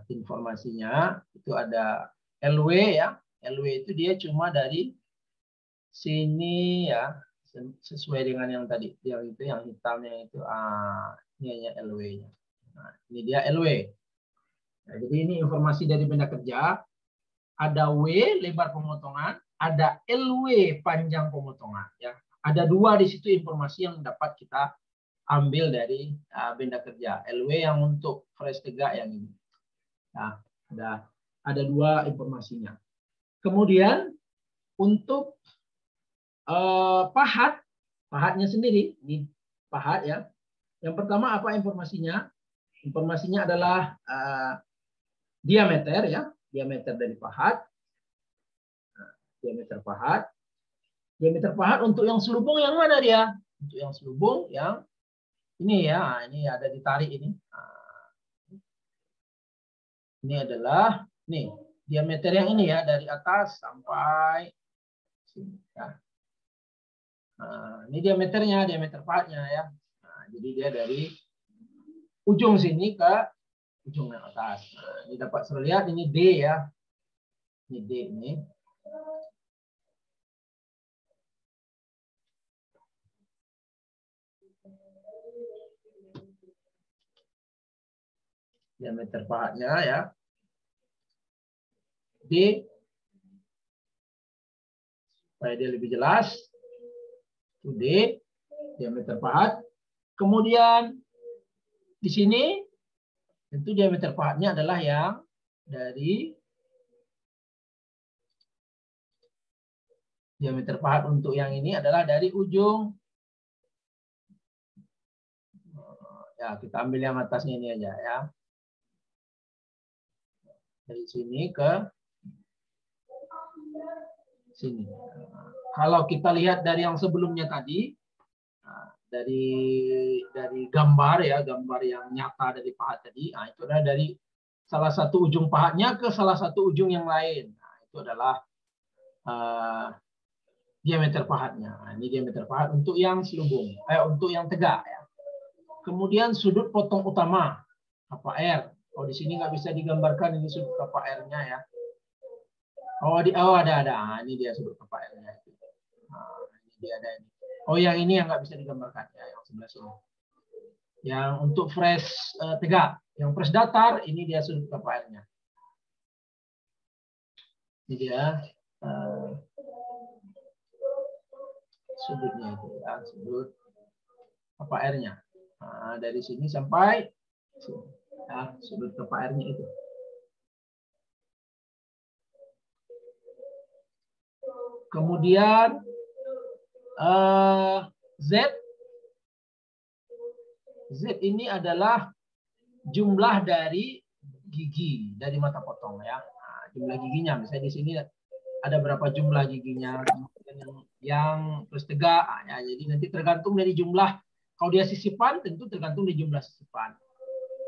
Informasinya itu ada LW ya. LW itu dia cuma dari sini ya, sesuai dengan yang tadi, yang itu yang hitamnya itu, ini hanya LW-nya. Nah, ini dia LW. Nah, jadi ini informasi dari benda kerja. Ada W lebar pemotongan, ada LW panjang pemotongan ya. Ada dua di situ informasi yang dapat kita ambil dari benda kerja. LW yang untuk fresh tegak yang ini. Nah, ada dua informasinya. Kemudian untuk pahatnya sendiri, ini pahat ya. Yang pertama apa informasinya? Informasinya adalah diameter ya, diameter dari pahat. Nah, diameter pahat. Diameter pahat untuk yang selubung yang mana dia? Untuk yang selubung yang ini ya, ini ada ditarik ini. Ini adalah nih diameter yang ini ya, dari atas sampai sini ya. Nah, ini diameternya, diameter pahatnya ya. Nah, jadi dia dari ujung sini ke ujung yang atas. Nah, ini dapat terlihat ini D ya. Ini D ini. Diameter pahatnya ya. D. Supaya dia lebih jelas. Itu D. Diameter pahat. Kemudian di sini Tentu diameter pahatnya adalah yang dari diameter pahat untuk yang ini adalah dari ujung, ya kita ambil yang atasnya ini aja ya, dari sini ke sini. Kalau kita lihat dari yang sebelumnya tadi, dari gambar ya, gambar yang nyata dari pahat tadi, itu adalah dari salah satu ujung pahatnya ke salah satu ujung yang lain. Nah, itu adalah diameter pahatnya. Nah, ini diameter pahat untuk yang selubung, untuk yang tegak ya. Kemudian sudut potong utama KPR. Oh, di sini nggak bisa digambarkan ini sudut KPR-nya ya. Oh, ada. Nah, ini dia sudut KPR-nya. Nah, ini dia ada ini. Oh, yang ini yang nggak bisa digambarkan ya, yang sebelah sini. Yang untuk fresh tegak, yang fresh datar, ini dia sudut KPR-nya. Ini dia sudutnya itu ya, sudut KPR-nya. Nah, dari sini sampai sini, ya, sudut KPR-nya itu. Kemudian Z ini adalah jumlah dari gigi dari mata potong ya. Nah, jumlah giginya, misalnya di sini ada berapa jumlah giginya, yang terus tegak ya. Jadi nanti tergantung dari jumlah. Kalau dia sisipan tentu tergantung dari jumlah sisipan.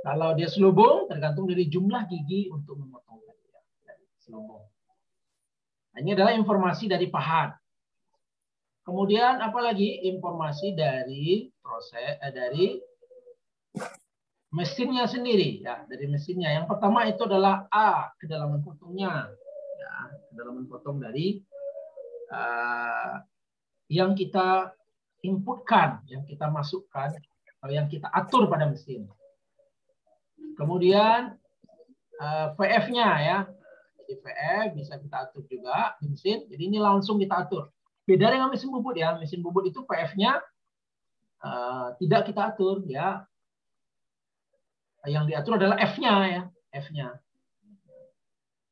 Kalau dia selubung tergantung dari jumlah gigi untuk memotong tadi ya, dari selubung. Nah, ini adalah informasi dari pahat. Kemudian apalagi informasi dari proses dari mesinnya sendiri ya, dari mesinnya. Yang pertama itu adalah A, kedalaman potongnya. Ya, kedalaman potong dari yang kita inputkan, yang kita masukkan, atau yang kita atur pada mesin. Kemudian VF-nya ya. Jadi VF bisa kita atur juga di mesin. Jadi ini langsung kita atur. Beda dengan mesin bubut ya. Mesin bubut itu VF-nya tidak kita atur ya. Yang diatur adalah F-nya ya, F-nya.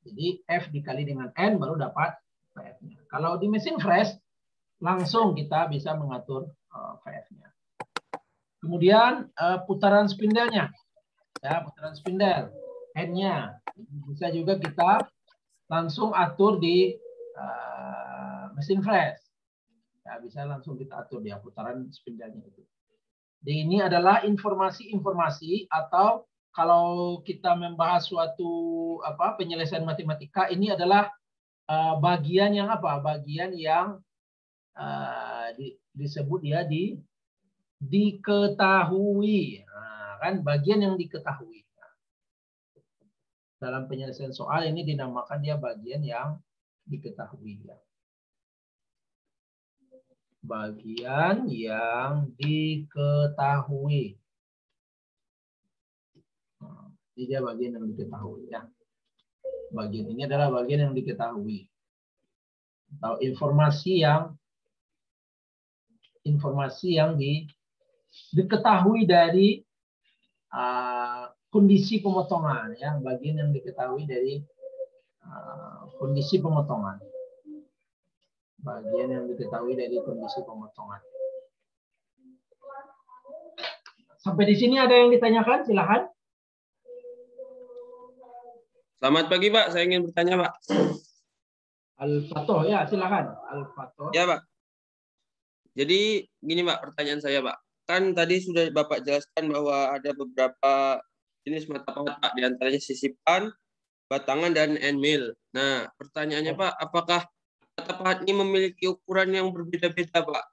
Jadi F dikali dengan N baru dapat VF-nya. Kalau di mesin fresh langsung kita bisa mengatur VF-nya. Kemudian putaran spindelnya. Ya, putaran spindel, N-nya. Bisa juga kita langsung atur di mesin fresh. Ya, bisa langsung kita atur dia putaran spindelnya itu. Jadi ini adalah informasi-informasi, atau kalau kita membahas suatu penyelesaian matematika, ini adalah bagian yang apa? Bagian yang disebut ya diketahui. Nah, kan bagian yang diketahui. Dalam penyelesaian soal ini dinamakan dia bagian yang diketahui ya. Bagian yang diketahui. Ini dia bagian yang diketahui ya. Bagian ini adalah bagian yang diketahui. Atau informasi yang diketahui dari kondisi pemotongan ya, bagian yang diketahui dari kondisi pemotongan. Bagian yang diketahui dari kondisi pemotongan. Sampai di sini ada yang ditanyakan? Silahkan. Selamat pagi, Pak. Saya ingin bertanya, Pak. Al-Fatoh, ya silakan. Al-Fatoh. Ya, Pak. Jadi gini, Pak, pertanyaan saya, Pak. Kan tadi sudah Bapak jelaskan bahwa ada beberapa jenis mata pahat, Pak. Di antaranya sisipan, batangan, dan end mill. Nah, pertanyaannya, Pak, apakah mata pahat ini memiliki ukuran yang berbeda-beda, Pak?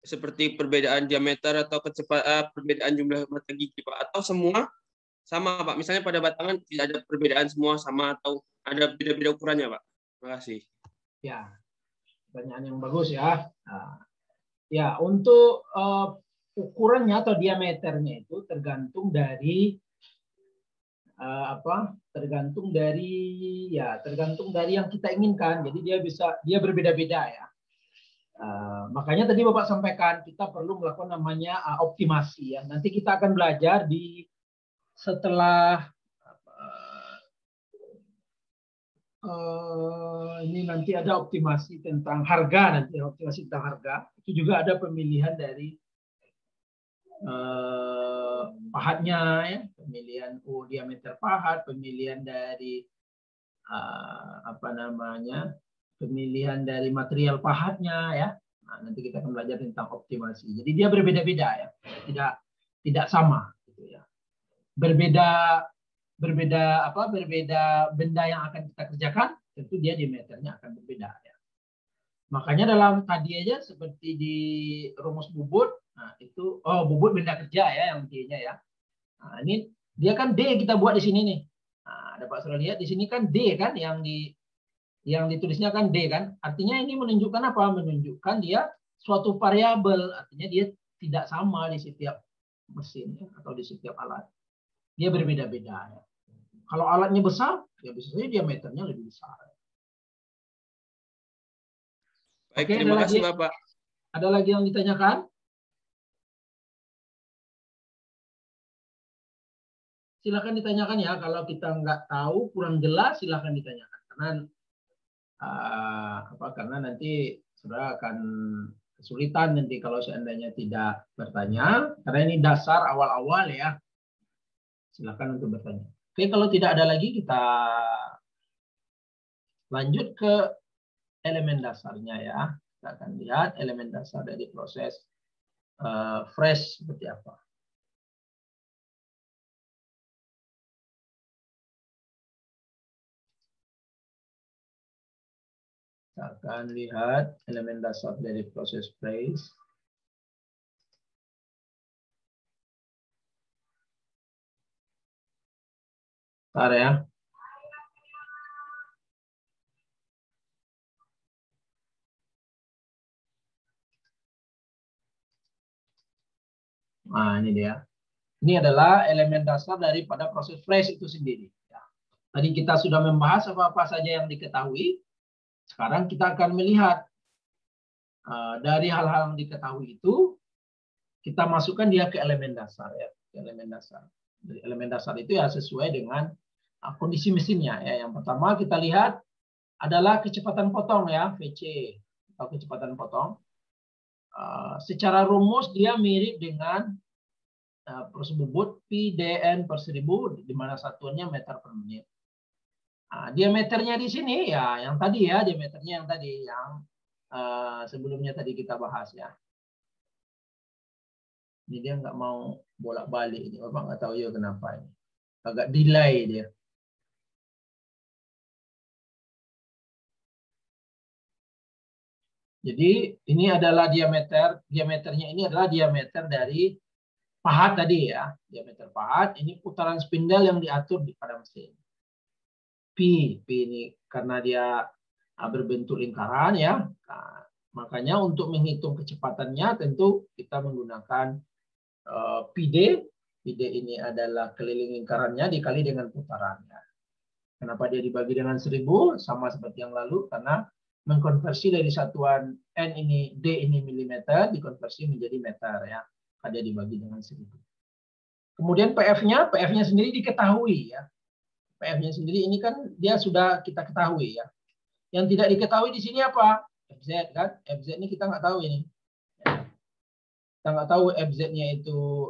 Seperti perbedaan diameter atau kecepatan, perbedaan jumlah mata gigi, Pak? Atau semua sama, Pak? Misalnya pada batangan tidak ada perbedaan, semua sama, atau ada beda-beda ukurannya, Pak? Terima kasih. Ya, pertanyaan yang bagus ya. Nah, ya, untuk ukurannya atau diameternya itu tergantung dari tergantung dari yang kita inginkan. Jadi dia berbeda-beda ya. Makanya tadi Bapak sampaikan kita perlu melakukan namanya optimasi ya. Nanti kita akan belajar di setelah ini nanti ada optimasi tentang harga, nanti optimasi tentang harga itu juga ada pemilihan dari pahatnya, ya, pemilihan diameter pahat, pemilihan dari pemilihan dari material pahatnya, ya. Nah, nanti kita akan belajar tentang optimasi. Jadi dia berbeda-beda, ya, tidak sama, gitu ya. Berbeda benda yang akan kita kerjakan, tentu dia diameternya akan berbeda, ya. Makanya dalam tadi aja seperti di rumus bubut, nah itu bubut benda kerja, ya, yang D-nya, ya. Nah, ini dia kan D kita buat di sini nih. Nah, dapat saudara lihat di sini kan D kan yang ditulisnya kan D kan. Artinya ini menunjukkan apa? Menunjukkan dia suatu variabel, artinya dia tidak sama di setiap mesin, ya, atau di setiap alat. Dia berbeda-beda, ya. Kalau alatnya besar, ya bisa saja diameternya lebih besar. Baik, Oke, terima kasih Bapak. Ada lagi yang ditanyakan? Silakan ditanyakan, ya. Kalau kita nggak tahu, kurang jelas, silakan ditanyakan. Karena nanti saudara akan kesulitan nanti kalau seandainya tidak bertanya. Karena ini dasar awal-awal, ya. Silakan untuk bertanya. Oke, kalau tidak ada lagi, kita lanjut ke elemen dasarnya, ya. Kita akan lihat elemen dasar dari proses fresh seperti apa. Kita akan lihat elemen dasar dari proses fresh. Bentar, ya. Nah, ini dia. Ini adalah elemen dasar daripada proses fresh itu sendiri. Ya. Tadi kita sudah membahas apa-apa saja yang diketahui. Sekarang kita akan melihat dari hal-hal yang diketahui itu, kita masukkan dia ke elemen dasar, ya. Ke elemen dasar. Dari elemen dasar itu ya sesuai dengan kondisi mesinnya, ya. Yang pertama kita lihat adalah kecepatan potong, ya, VC atau kecepatan potong. Secara rumus dia mirip dengan proses bubut Pi dN per 1000, di mana satuannya meter per menit. Nah, diameternya di sini, ya, yang tadi, ya, diameternya yang tadi, yang sebelumnya tadi kita bahas, ya. Ini dia nggak mau bolak-balik, ini Bapak nggak tahu ya kenapa ini. Agak delay dia. Jadi ini adalah diameternya ini adalah diameter dari pahat tadi, ya. Diameter pahat, ini putaran spindel yang diatur pada mesin. P ini karena dia berbentuk lingkaran, ya. Nah, makanya untuk menghitung kecepatannya tentu kita menggunakan PD. PD ini adalah keliling lingkarannya dikali dengan putarannya. Kenapa dia dibagi dengan 1000? Sama seperti yang lalu, karena mengkonversi dari satuan N ini, D ini milimeter, dikonversi menjadi meter, ya. Dia dibagi dengan 1000. Kemudian PF-nya sendiri diketahui, ya. PF-nya sendiri ini kan dia sudah kita ketahui, ya. Yang tidak diketahui di sini apa? FZ, kan? FZ ini kita nggak tahu ini. Kita nggak tahu FZ-nya itu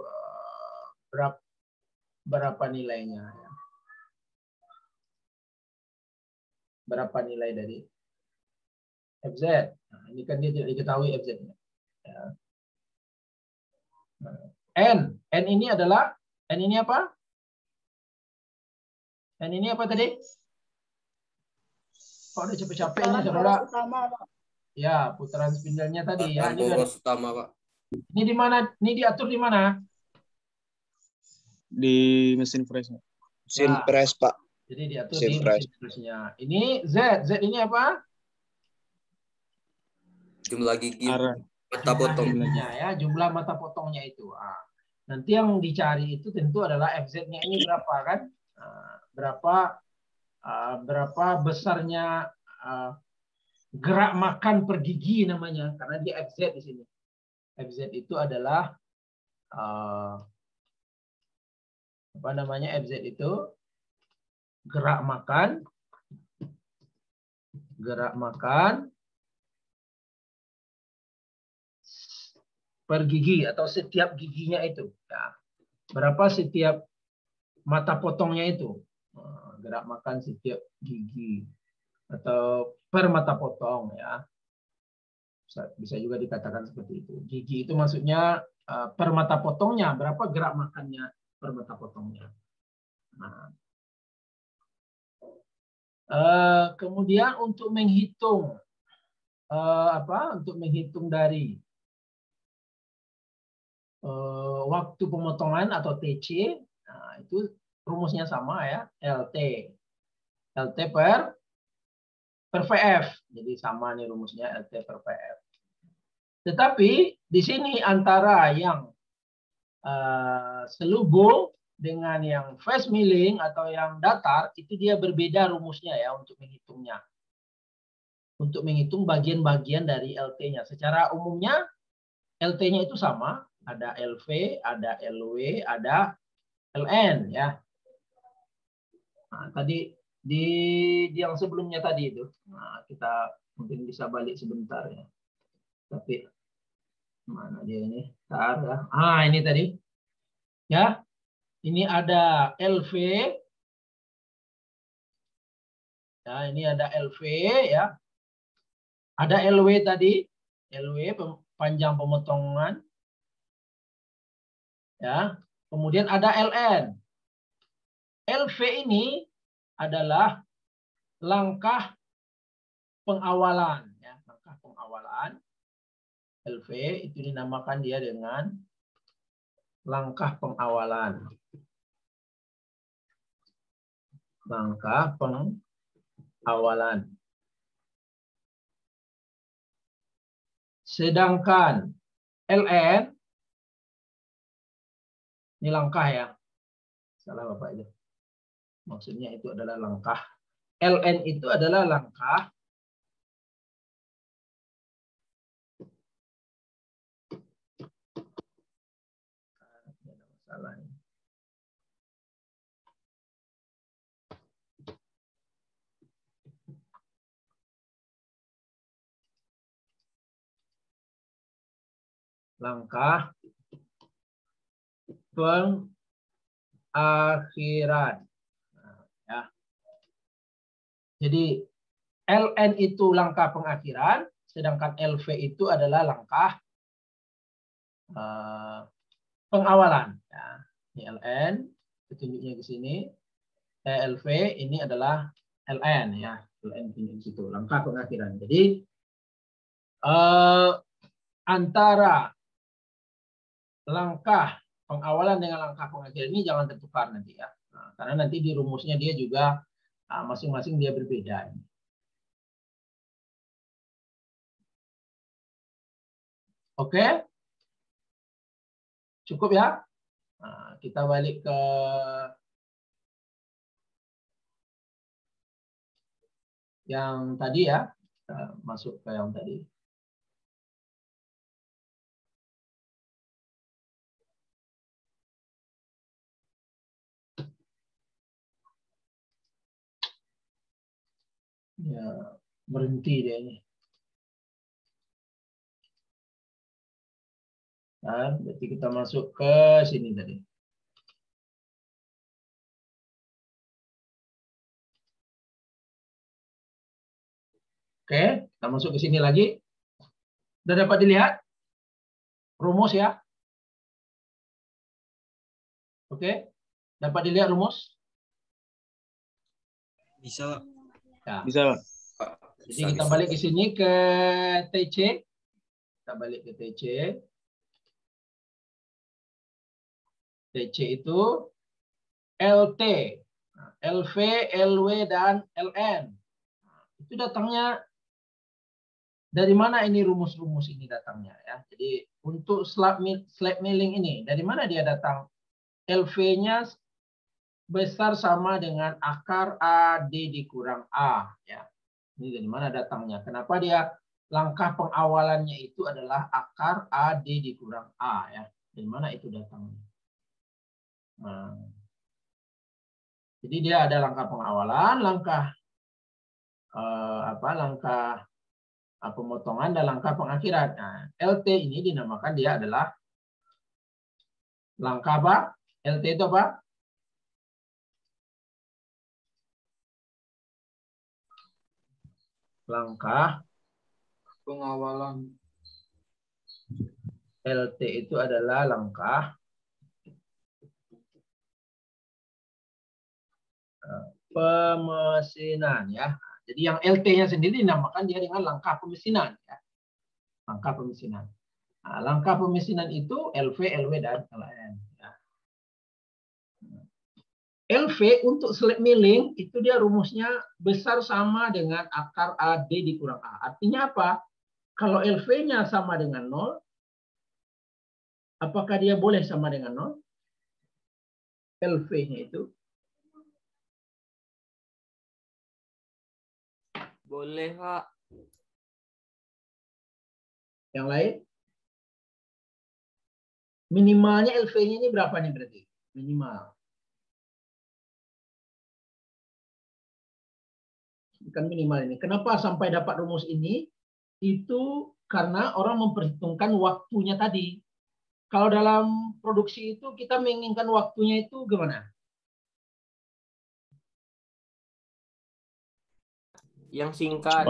berapa nilainya, ya. Berapa nilai dari FZ? Nah, ini kan dia tidak diketahui FZ-nya. Ya. N ini adalah, N ini apa? N ini apa tadi? Kok udah capek-capek ini, saudara? Ya, putaran spindelnya tadi, ya. Ini Poros utama, Pak. Ini di mana? Ini diatur di mana? Di mesin fresh. Mesin Ya. press, Pak. Jadi diatur Mesin di mesin pressnya. Ini Z. Z ini apa? Jumlah gigi Arah. mata potong. Giginya, ya, jumlah mata potongnya itu. Nanti yang dicari itu tentu adalah FZ-nya ini berapa, kan? Berapa besarnya gerak makan per gigi namanya, karena dia FZ di sini. FZ itu adalah apa namanya, FZ itu gerak makan per gigi atau setiap giginya itu. Ya. Berapa setiap mata potongnya itu? Gerak makan setiap gigi atau per mata potong ya. Bisa juga dikatakan seperti itu. Gigi itu maksudnya per mata potongnya, berapa gerak makannya per mata potongnya. Nah. Kemudian untuk menghitung untuk menghitung dari waktu pemotongan atau TC, nah, itu rumusnya sama ya, LT per VF. Jadi sama nih rumusnya, LT per VF. Tetapi di sini antara yang selubung dengan yang fast milling atau yang datar, itu dia berbeda rumusnya ya untuk menghitungnya. Untuk menghitung bagian-bagian dari LT-nya. Secara umumnya LT-nya itu sama, ada LV, ada LW, ada LN ya. Nah, tadi di yang sebelumnya tadi itu, nah, kita mungkin bisa balik sebentar ya. Tapi mana dia ini? Bentar ya. Ini tadi. Ya. Ini ada LV. Ya, ini ada LV ya. Ada LW tadi. LW panjang pemotongan. Ya. Kemudian ada LN. LV ini adalah langkah pengawalan ya, langkah pengawalan. LV itu dinamakan dia dengan langkah pengawalan. Langkah pengawalan. Sedangkan LN ini langkah ya. Salah Bapak itu. Maksudnya itu adalah langkah. LN itu adalah langkah langkah pengakhiran. Ya. Jadi LN itu langkah pengakhiran, sedangkan LV itu adalah langkah pengawalan. Ya. Ini LN, petunjuknya di sini. LV ini adalah LN ya, LN di situ, langkah pengakhiran. Jadi antara langkah pengawalan dengan langkah pengakhiran ini jangan tertukar nanti ya. Nah, karena nanti di rumusnya dia juga masing-masing dia berbeda. Oke? Cukup ya? Nah, kita balik ke yang tadi ya. Kita masuk ke yang tadi. Ya, berhenti dia ini. Nah, berarti kita masuk ke sini tadi. Oke, kita masuk ke sini lagi. Sudah dapat dilihat rumus ya? Oke, dapat dilihat rumus? Bisa. Ya. Bisa. Jadi kita balik ke sini ke TC. Kita balik ke TC. TC itu LT, LV, LW, dan LN. Itu datangnya dari mana ini rumus-rumus ini datangnya ya. Jadi untuk slab milling ini dari mana dia datang? LV-nya besar sama dengan akar AD dikurang A ya. Ini dari mana datangnya? Kenapa dia langkah pengawalannya itu adalah akar AD dikurang A ya. Dari mana itu datangnya? Nah, Jadi dia ada langkah pengawalan, langkah langkah pemotongan dan langkah pengakhiran. Nah, LT ini dinamakan dia adalah langkah apa? LT itu apa? Langkah Pengawalan. LT itu adalah langkah pemesinan ya. Jadi yang LT-nya sendiri dinamakan dia dengan langkah pemesinan ya. Langkah pemesinan. Nah, langkah pemesinan itu LV, LW dan LN ya. LV untuk slab milling itu dia rumusnya besar sama dengan akar AD dikurang A. Artinya apa? Kalau LV-nya sama dengan 0, apakah dia boleh sama dengan 0? LV-nya itu Boleh, Pak. yang lain? Minimalnya LV-nya ini berapa nih berarti? Minimal. Kan minimal ini. Kenapa sampai dapat rumus ini? Itu karena orang memperhitungkan waktunya tadi. Kalau dalam produksi itu kita menginginkan waktunya itu gimana? Yang singkat.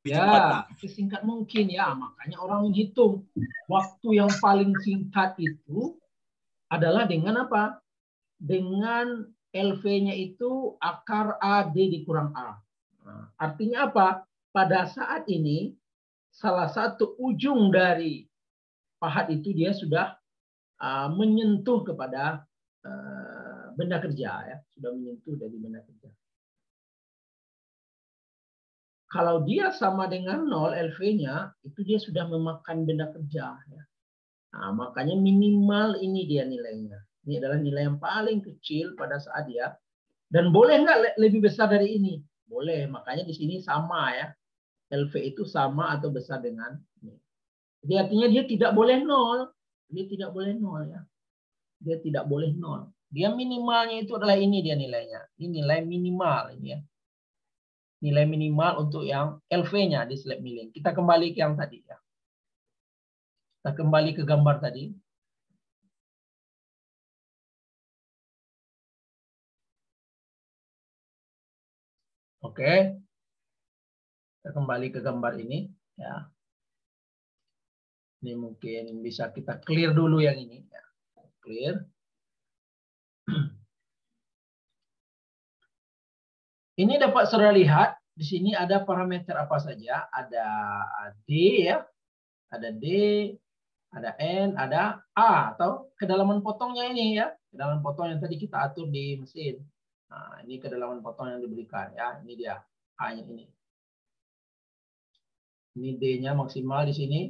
Ya, sesingkat mungkin ya. Makanya orang menghitung waktu yang paling singkat itu adalah dengan apa? Dengan LV-nya itu akar AD dikurang A. Nah, artinya apa? Pada saat ini salah satu ujung dari pahat itu dia sudah menyentuh kepada benda kerja ya, sudah menyentuh dari benda kerja. Kalau dia sama dengan 0 LV-nya, itu dia sudah memakan benda kerja ya. Nah, makanya minimal ini dia nilainya. Ini adalah nilai yang paling kecil pada saat dia. Dan boleh nggak lebih besar dari ini? Boleh. Makanya di sini sama ya. LV itu sama atau besar dengan ini. Jadi artinya dia tidak boleh 0. Dia tidak boleh 0 ya. Dia tidak boleh 0. Dia minimalnya itu adalah ini dia nilainya. Ini nilai minimal ini ya. Nilai minimal untuk yang LV-nya di slab milling. Kita kembali ke yang tadi ya. Kita kembali ke gambar tadi. Oke. Kita kembali ke gambar ini ya. Ini mungkin bisa kita clear dulu yang ini ya. Clear. Ini dapat saudara lihat di sini ada parameter apa saja? Ada D ya. Ada D, ada N, ada A atau kedalaman potongnya ini ya. Kedalaman potong yang tadi kita atur di mesin. Nah, ini kedalaman potong yang diberikan ya. Ini dia A-nya ini. Ini D-nya maksimal di sini.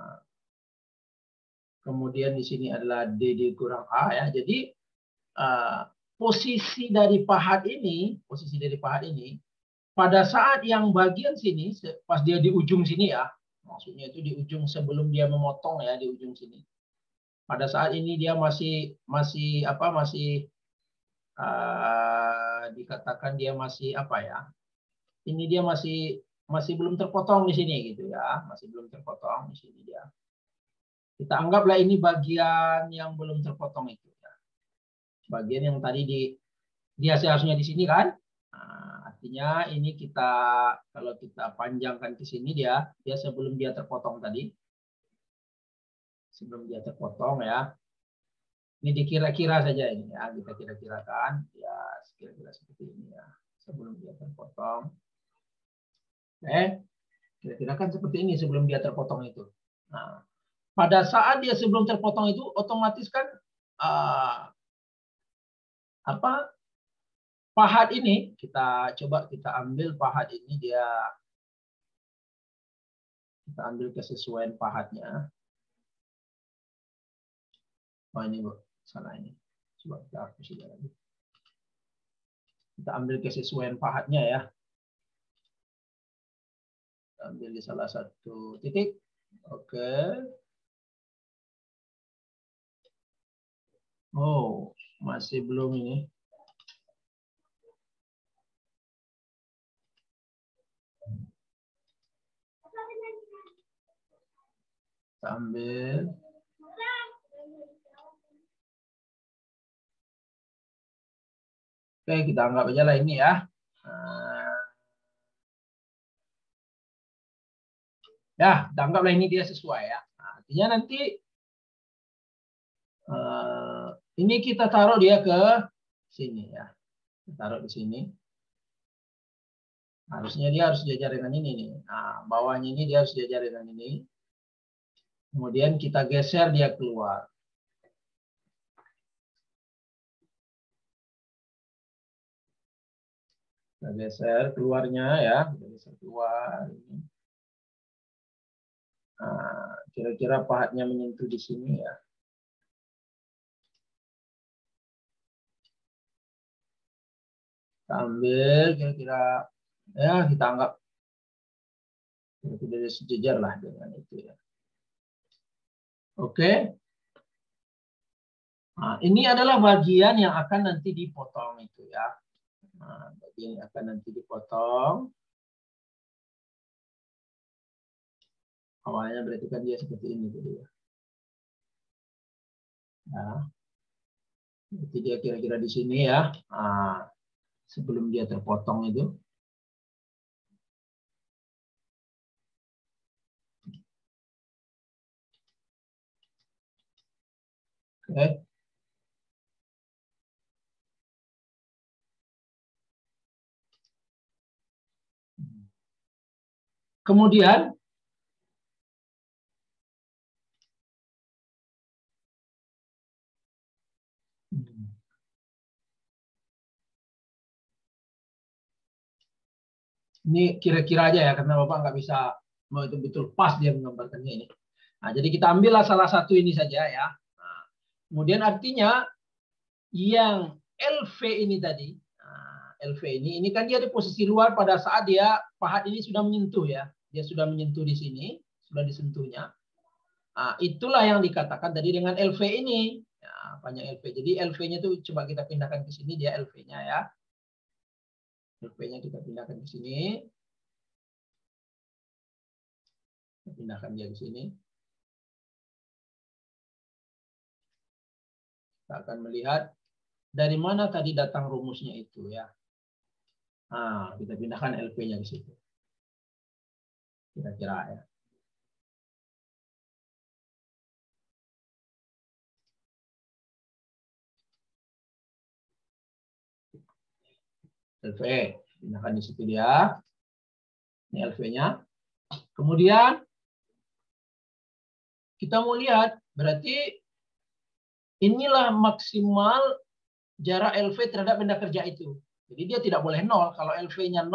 Nah, kemudian di sini adalah D dikurang A ya. Jadi posisi dari pahat ini, pada saat yang bagian sini, pas dia di ujung sini ya, maksudnya itu di ujung sebelum dia memotong ya, di ujung sini. Pada saat ini dia masih dikatakan dia masih apa ya? Ini dia masih belum terpotong di sini gitu ya, masih belum terpotong di sini dia. Kita anggaplah ini bagian yang belum terpotong itu ya. Bagian yang tadi dia seharusnya di sini kan? Nah, artinya ini kalau kita panjangkan ke sini dia sebelum dia terpotong tadi. Sebelum dia terpotong ya. Ini dikira-kira saja ini ya, kita kira-kirakan ya kira-kira seperti ini ya. Sebelum dia terpotong. Kira-kira kan seperti ini sebelum dia terpotong itu. Nah, pada saat dia sebelum terpotong itu otomatis kan pahat ini kita ambil pahat ini kita ambil kesesuaian pahatnya. Oh ini salah ini. Coba kita hapus lagi. Kita ambil kesesuaian pahatnya ya. Kita ambil di salah satu titik. Oke. Oh, Masih belum ini. Sambil. Oke, kita anggap aja lah ini ya. Ya, kita anggaplah ini dia sesuai ya. Nah, artinya nanti ini kita taruh dia ke sini ya. Kita taruh di sini. Harusnya dia harus jajar dengan ini nih. Nah, bawahnya ini dia harus jajar dengan ini. Kemudian kita geser dia keluar. Kita geser keluarnya ya. Kita geser keluar. Nah, kira-kira pahatnya menyentuh di sini ya. Kita ambil kira-kira ya kita anggap kira-kira sejajar lah dengan itu ya. Oke. Nah, ini adalah bagian yang akan nanti dipotong itu ya. Nah, bagian yang akan nanti dipotong. Awalnya berarti kan dia seperti ini gitu ya. Nah, berarti dia kira-kira di sini ya. Nah, sebelum dia terpotong itu. Oke. Kemudian ini kira-kira aja ya, karena Bapak nggak bisa betul-betul pas dia menggambarkannya ini. Nah, jadi kita ambillah salah satu ini saja ya. Nah, kemudian artinya yang LV ini tadi, nah, LV ini kan dia di posisi luar pada saat dia pahat ini sudah menyentuh ya. Dia sudah menyentuh di sini, sudah disentuhnya. Nah, itulah yang dikatakan tadi dengan LV ini. Ya, panjang LV. Jadi LV-nya itu coba kita pindahkan ke sini, dia LV-nya ya. LV-nya kita pindahkan ke sini. Kita pindahkan dia ke sini. Kita akan melihat dari mana tadi datang rumusnya itu ya. Nah, kita pindahkan LV-nya ke situ. Kira-kira ya. LV, pindahkan di situ dia. Ini LV-nya. Kemudian kita mau lihat, berarti inilah maksimal jarak LV terhadap benda kerja itu. Jadi dia tidak boleh 0. Kalau LV-nya 0,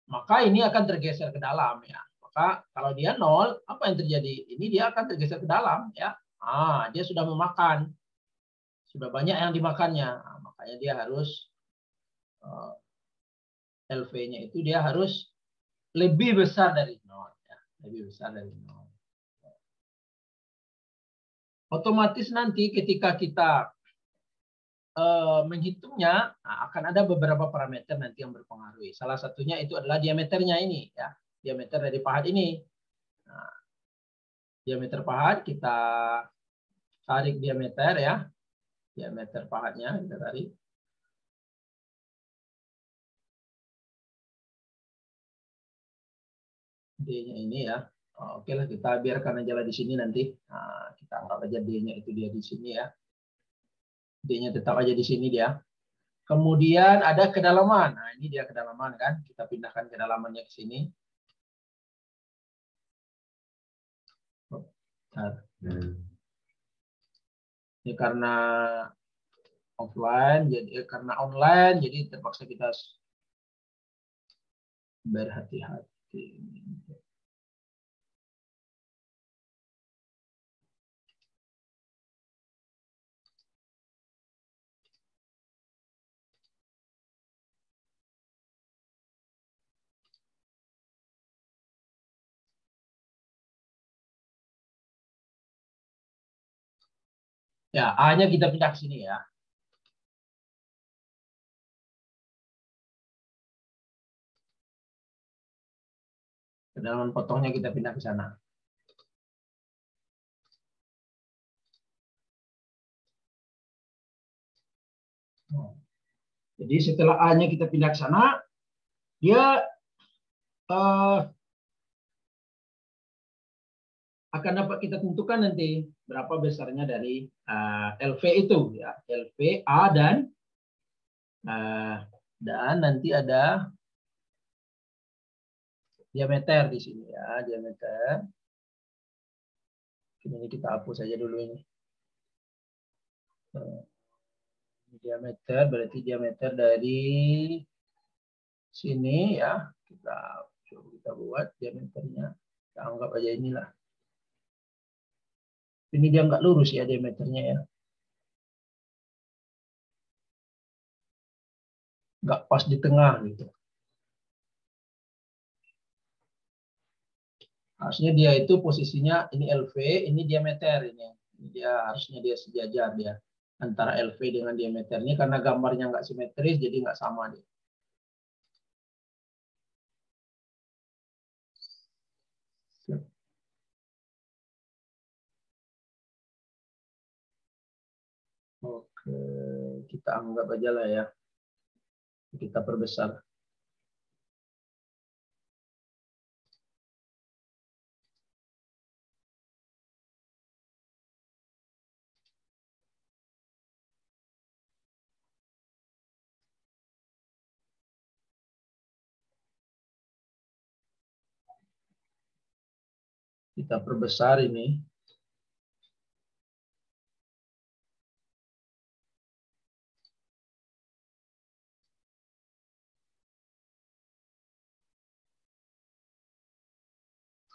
maka ini akan tergeser ke dalam ya. Maka kalau dia 0, apa yang terjadi? Ini dia akan tergeser ke dalam ya. Ah, dia sudah memakan. Sudah banyak yang dimakannya. Nah, makanya dia harus LV-nya itu dia harus lebih besar dari 0 ya. Lebih besar dari 0. Otomatis nanti ketika kita menghitungnya akan ada beberapa parameter nanti yang berpengaruh. Salah satunya itu adalah diameternya ini ya, diameter dari pahat ini. Nah, diameter pahat kita tarik diameter ya, diameter pahatnya kita tarik. D-nya ini ya. Oke lah, kita biarkan aja lah di sini nanti. Nah, kita anggap aja D-nya itu dia di sini ya. D-nya tetap aja di sini dia. Kemudian ada kedalaman. Nah, ini dia kedalaman kan. Kita pindahkan kedalamannya ke sini. Ini karena offline, jadi karena online, jadi terpaksa kita berhati-hati. Ya, A-nya kita pindah ke sini ya. Kedalaman potongnya kita pindah ke sana. Jadi setelah A-nya kita pindah ke sana, dia akan dapat kita tentukan nanti berapa besarnya dari LV itu ya, LV A dan nanti ada diameter di sini ya, diameter. Ini kita hapus saja dulu ini. Diameter berarti diameter dari sini ya, kita buat diameternya, kita anggap aja inilah. Ini dia nggak lurus ya diameternya ya, nggak pas di tengah gitu. Harusnya dia itu posisinya ini LV, ini diameter ini dia harusnya dia sejajar dia antara LV dengan diameternya, karena gambarnya nggak simetris jadi nggak sama dia. Oke, kita anggap aja lah ya. Kita perbesar. Kita perbesar ini.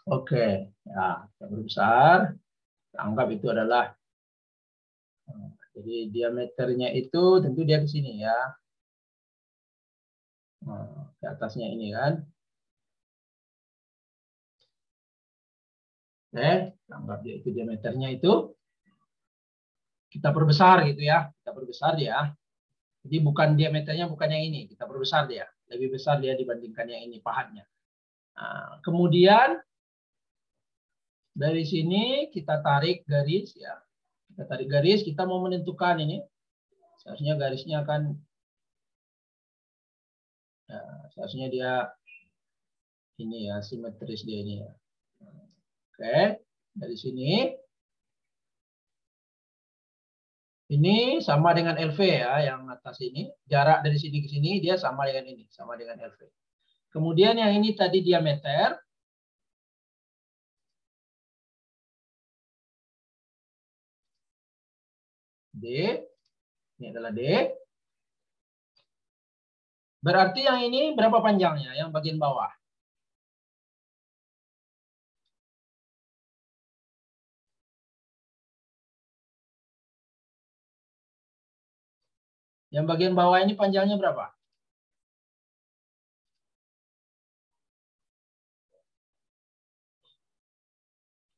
Oke, ya, kita perbesar. Kita anggap itu adalah, jadi diameternya itu tentu dia ke sini ya. Ke atasnya ini kan. Oke, kita anggap dia itu diameternya itu. Kita perbesar gitu ya. Kita perbesar dia. Jadi bukan diameternya, bukan yang ini. Kita perbesar dia. Lebih besar dia dibandingkan yang ini pahatnya. Nah, kemudian dari sini kita tarik garis ya. Kita tarik garis, kita mau menentukan ini. Seharusnya garisnya akan, ya, seharusnya dia ini ya, simetris dia ini ya. Oke, dari sini. Ini sama dengan LV ya, yang atas ini. Jarak dari sini ke sini dia sama dengan ini, sama dengan LV. Kemudian yang ini tadi diameter. D. Ini adalah D. Berarti yang ini berapa panjangnya? Yang bagian bawah. Yang bagian bawah ini panjangnya berapa?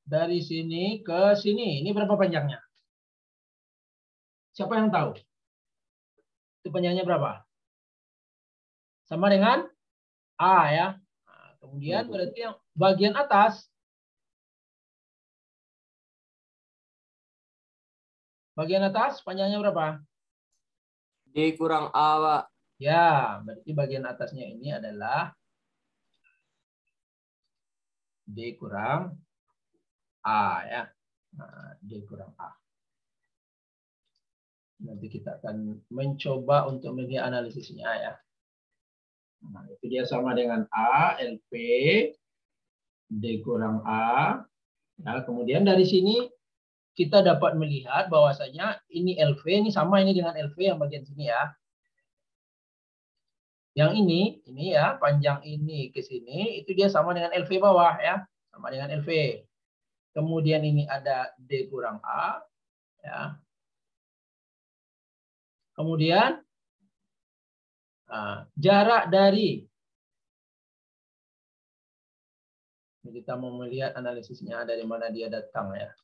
Dari sini ke sini. Ini berapa panjangnya? Siapa yang tahu? Itu panjangnya berapa? Sama dengan A ya. Nah, kemudian berarti yang bagian atas. Bagian atas panjangnya berapa? D kurang A, Pak. Ya, berarti bagian atasnya ini adalah D kurang A ya. Nah, D kurang A. Nanti kita akan mencoba untuk melihat analisisnya ya. Nah, itu dia sama dengan A, LP, D kurang A. Nah, kemudian dari sini kita dapat melihat bahwasanya ini LV, ini sama ini dengan LV yang bagian sini ya. Yang ini ya, panjang ini ke sini, itu dia sama dengan LV bawah ya. Sama dengan LV. Kemudian ini ada D kurang A. Ya. Kemudian jarak dari, kita mau melihat analisisnya dari mana dia datang ya.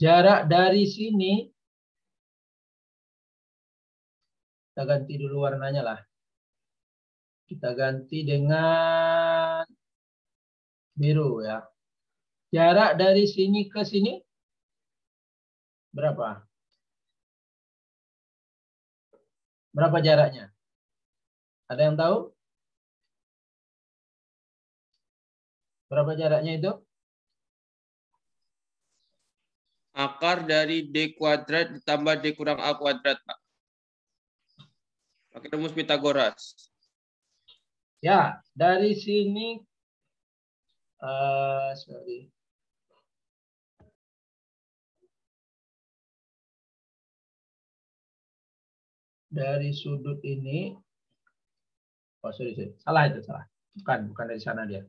Jarak dari sini, kita ganti dulu warnanya lah. Kita ganti dengan biru ya. Jarak dari sini ke sini berapa? Berapa jaraknya? Ada yang tahu? Berapa jaraknya itu? Akar dari D kuadrat ditambah D kurang A kuadrat, Pak. Pakai rumus Pitagoras. Ya, dari sini sorry. Dari sudut ini, oh sorry. Salah itu, salah. Bukan dari sana dia.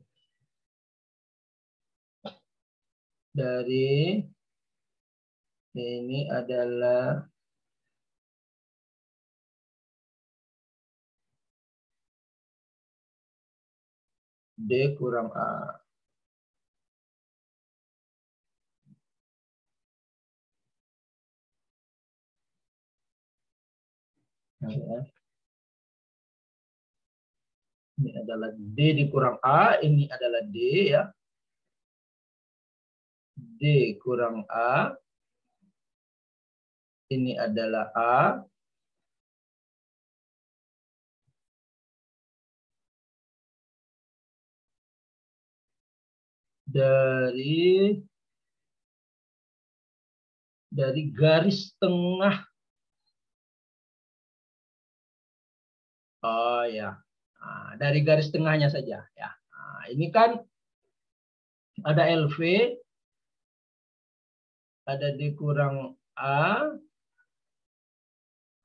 Dari ini adalah D kurang A. Ya. Ini adalah D dikurang A, ini adalah D ya. D kurang A. Ini adalah A. Dari garis tengah. Oh ya. Nah, dari garis tengahnya saja ya. Nah, ini kan ada LV, ada D kurang A,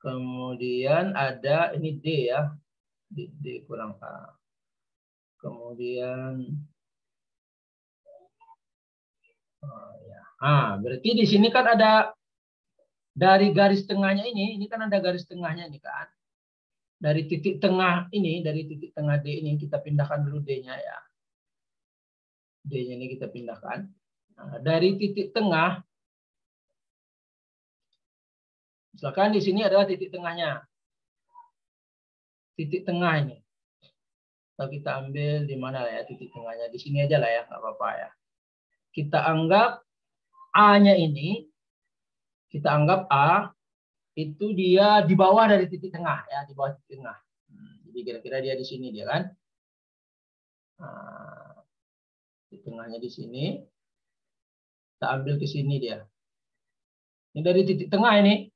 kemudian ada ini D ya, D kurang A. Kemudian, oh ya. Berarti di sini kan ada dari garis tengahnya ini kan ada garis tengahnya nih kan. Dari titik tengah ini, dari titik tengah D ini kita pindahkan dulu D-nya ya. D-nya ini kita pindahkan. Nah, dari titik tengah, misalkan di sini adalah titik tengahnya. Titik tengah ini. Kalau kita ambil di mana ya titik tengahnya? Di sini aja lah ya, nggak apa-apa ya. Kita anggap A-nya ini, kita anggap A itu dia di bawah dari titik tengah ya, di bawah titik tengah. Jadi kira-kira dia di sini dia kan. Nah, titik tengahnya di sini. Kita ambil ke sini dia. Ini dari titik tengah ini.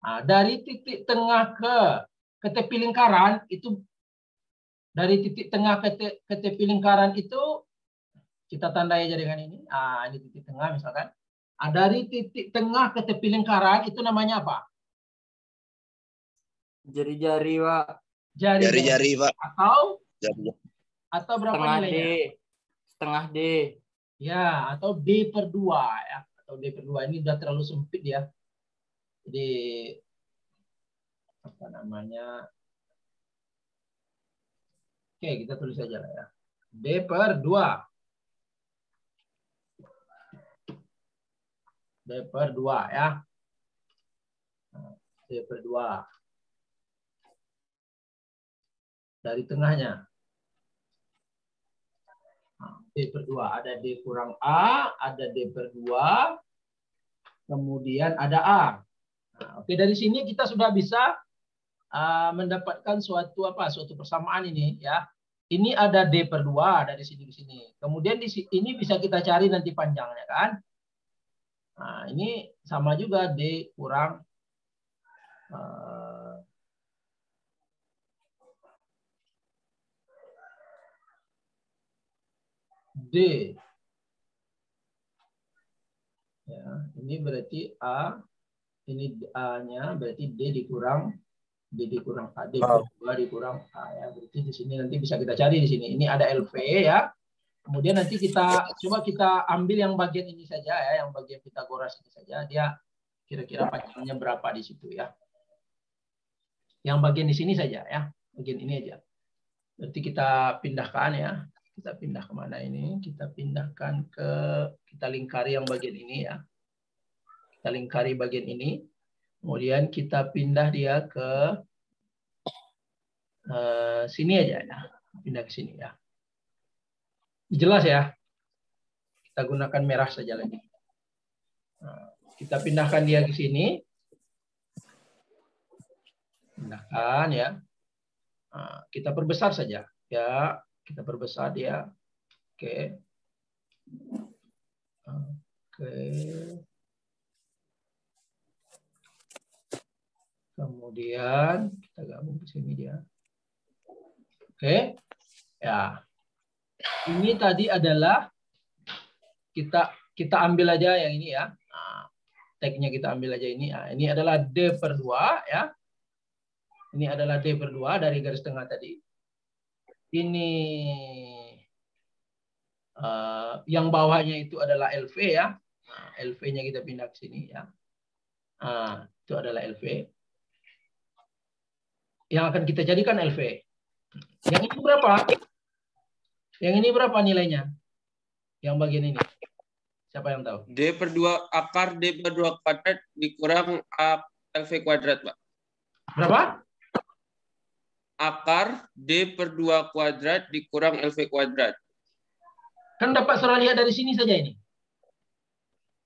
Nah, dari titik tengah ke tepi lingkaran itu, dari titik tengah ke tepi lingkaran itu kita tandai aja dengan ini. Ini titik tengah misalkan. Dari titik tengah ke tepi lingkaran itu namanya apa? Jari-jari, Pak. Jari-jari, Pak. Atau berapa Setengah D. nilainya? Setengah D. Ya, atau D per 2 ya. Atau D per 2 ini udah terlalu sempit ya. Jadi apa namanya? Oke, kita tulis aja lah ya. D per 2. D per 2 ya. D per 2. Dari tengahnya. D per 2. Ada D kurang A, ada D per 2. Kemudian ada A. Nah, oke, dari sini kita sudah bisa mendapatkan suatu persamaan ini ya. Ini ada D per 2 dari sini ke sini. Kemudian di sini bisa kita cari nanti panjangnya kan. Nah, ini sama juga D kurang D. Ya, ini berarti A, ini A-nya berarti D dikurang A, D per 2 dikurang A ya. Berarti di sini nanti bisa kita cari di sini. Ini ada LV ya. Kemudian nanti kita coba kita ambil yang bagian ini saja ya, yang bagian Pitagoras ini saja. Dia kira-kira panjangnya berapa di situ ya. Yang bagian di sini saja ya, bagian ini aja. Berarti kita pindahkan ya. Kita pindah kemana ini? Kita pindahkan kita lingkari yang bagian ini ya. Kita lingkari bagian ini. Kemudian kita pindah dia ke sini aja ya. Pindah ke sini ya. Jelas ya. Kita gunakan merah saja lagi. Nah, kita pindahkan dia ke sini. Pindahkan ya. Nah, kita perbesar saja. Ya, kita perbesar dia. Oke. Oke. Kemudian kita gabung ke sini dia. Oke. Ya. Ini tadi adalah kita ambil aja yang ini ya. Nah, tag-nya kita ambil aja ini. Nah, ini adalah D/2 ya. Ini adalah D/2 dari garis tengah tadi. Ini yang bawahnya itu adalah LV ya. Nah, LV-nya kita pindah ke sini ya. Nah, itu adalah LV. Yang akan kita jadikan LV. Yang ini berapa? Yang ini berapa nilainya? Yang bagian ini. Siapa yang tahu? D/2 akar D/2 kuadrat dikurang A LV kuadrat, Pak. Berapa? Akar D/2 kuadrat dikurang LV kuadrat. Kan dapat saudara lihat dari sini saja ini.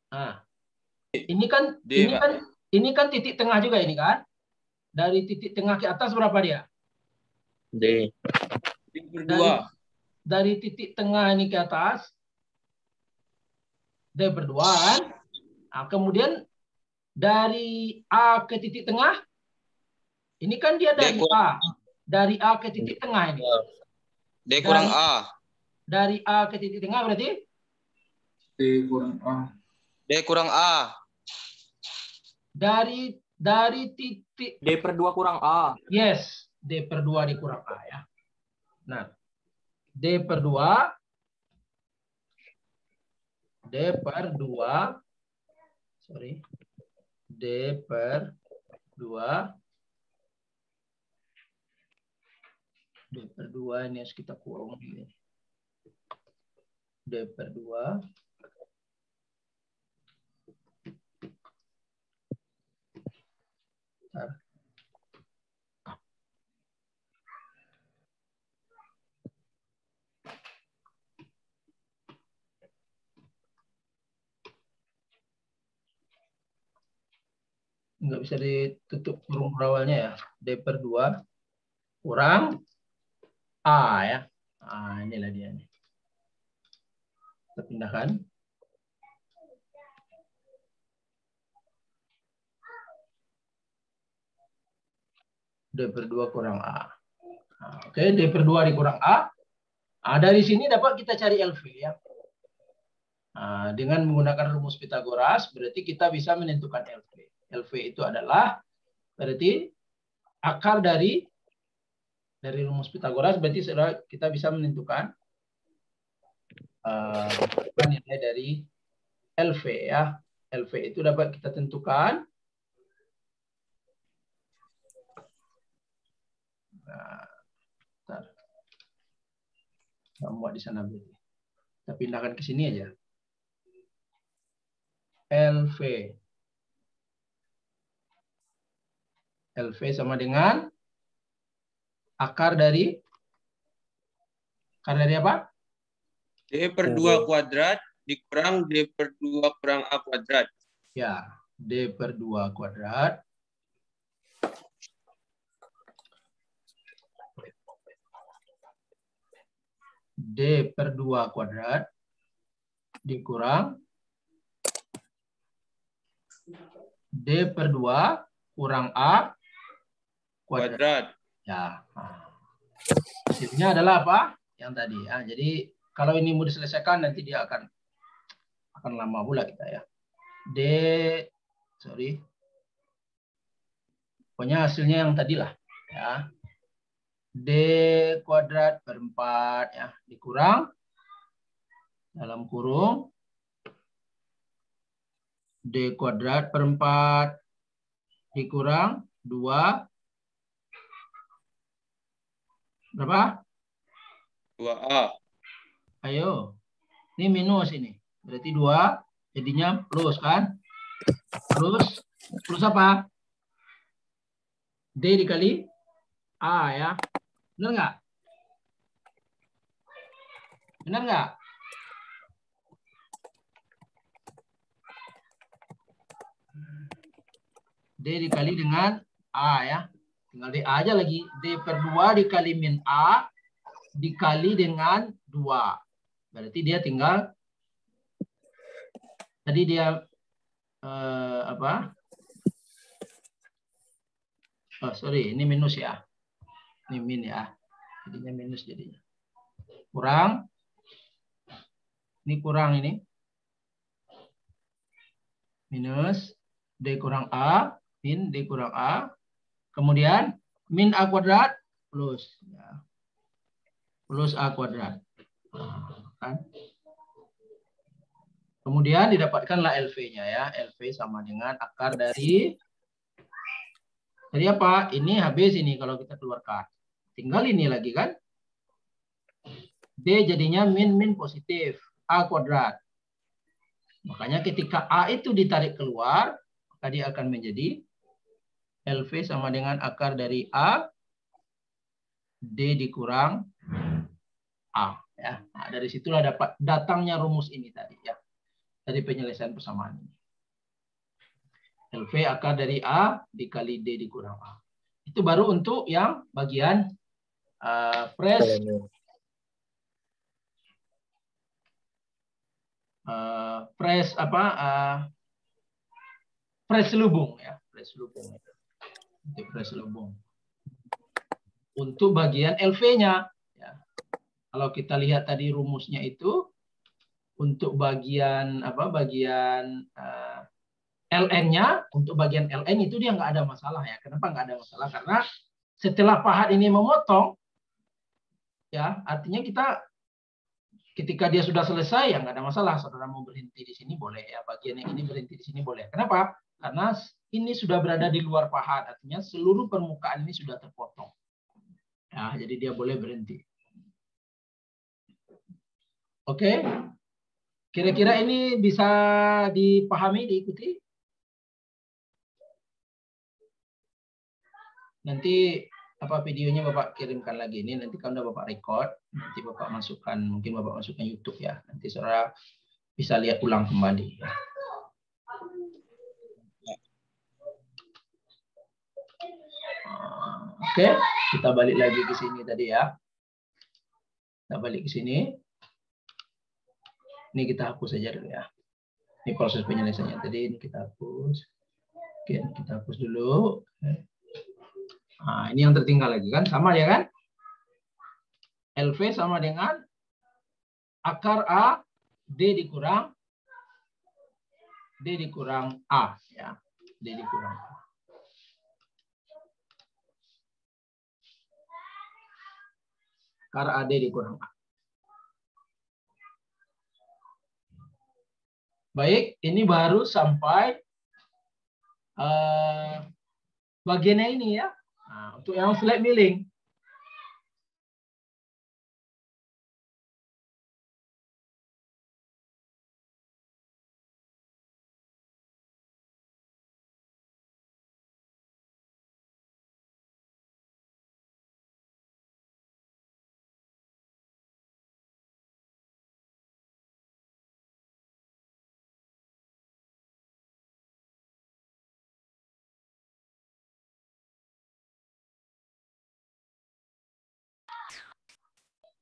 Nah, ini kan D, Pak. ini kan titik tengah juga ini kan? Dari titik tengah ke atas berapa dia? D. D/2. Dari titik tengah ini ke atas D/2 kan? Nah, kemudian dari A ke titik tengah ini kan dia dari A. Dari A ke titik tengah ini. D kurang A. Dari A ke titik tengah berarti? D kurang A. D kurang A. Dari titik D/2 kurang A. yes, D/2 dikurang A ya. Nah, D/2 sorry. D/2 ini harus kita kurung ini. D/2 nggak bisa ditutup kurung berawalnya ya. D/2 kurang A ya. Nah, inilah dia nih. Kita pindahkan. D/2 kurang A. Nah, oke, D/2 dikurang A. Nah, dari sini dapat kita cari LV ya. Nah, dengan menggunakan rumus Pitagoras berarti kita bisa menentukan LV. LV itu adalah berarti akar dari rumus Pitagoras berarti kita bisa menentukan nilai dari LV ya. LV itu dapat kita tentukan. Nah, kita muat di sana berarti. Kita pindahkan ke sini aja. LV sama dengan akar dari apa? D/2 kuadrat dikurang D/2 kurang A kuadrat. Ya, D/2 kuadrat D/2 kuadrat dikurang D/2 kurang A kuadrat. Ya. Nah. Hasilnya adalah apa? Yang tadi ya. Jadi kalau ini mau diselesaikan nanti dia akan lama pula kita ya. Pokoknya hasilnya yang tadi lah ya. D kuadrat per 4 ya dikurang dalam kurung D kuadrat per 4 dikurang 2 berapa? 2A. Ayo. Ini minus ini. Berarti 2 jadinya plus kan? Plus apa? D dikali A ya. Benar nggak? Benar nggak? D dikali dengan A ya. Tinggal D aja lagi. D per 2 dikali min A dikali dengan 2. Berarti dia tinggal tadi dia apa? Oh, sorry, ini minus ya. Ini min ya. Jadinya minus jadinya. Kurang. Ini kurang ini. Minus D kurang A, min D kurang A. Kemudian min A kuadrat plus ya. Plus A kuadrat. Kan? Kemudian didapatkanlah LV-nya ya. LV sama dengan akar dari apa? Ini habis ini kalau kita keluarkan. Tinggal ini lagi kan. D jadinya min positif. A kuadrat. Makanya ketika A itu ditarik keluar, maka dia akan menjadi LV sama dengan akar dari A. D dikurang A. Ya. Nah, dari situlah dapat datangnya rumus ini tadi ya. Dari penyelesaian persamaan ini. LV akar dari A dikali D dikurang A. Itu baru untuk yang bagian press press lubung ya, press lubung. Untuk press lubung. Untuk bagian LV-nya ya. Kalau kita lihat tadi rumusnya itu untuk bagian LN-nya, untuk bagian LN itu dia nggak ada masalah ya. Kenapa nggak ada masalah? Karena setelah pahat ini memotong, ya artinya kita ketika dia sudah selesai ya nggak ada masalah. Saudara mau berhenti di sini boleh ya. Bagian yang ini berhenti di sini boleh. Kenapa? Karena ini sudah berada di luar pahat, artinya seluruh permukaan ini sudah terpotong. Ya, jadi dia boleh berhenti. Oke. Kira-kira ini bisa dipahami, diikuti? Nanti apa videonya Bapak kirimkan lagi ini, nanti kalau udah Bapak record, nanti Bapak masukkan, mungkin Bapak masukkan YouTube ya. Nanti saudara bisa lihat ulang kembali. Oke, kita balik lagi ke sini tadi ya. Kita balik ke sini. Ini kita hapus saja dulu ya. Ini proses penyelesaiannya tadi, ini kita hapus. Oke, kita hapus dulu. Nah, ini yang tertinggal lagi kan, sama ya kan? LV sama dengan akar A D dikurang A ya. D dikurang A. Akar A D dikurang A. Baik, ini baru sampai bagiannya ini ya. Nah, untuk yang flat milling.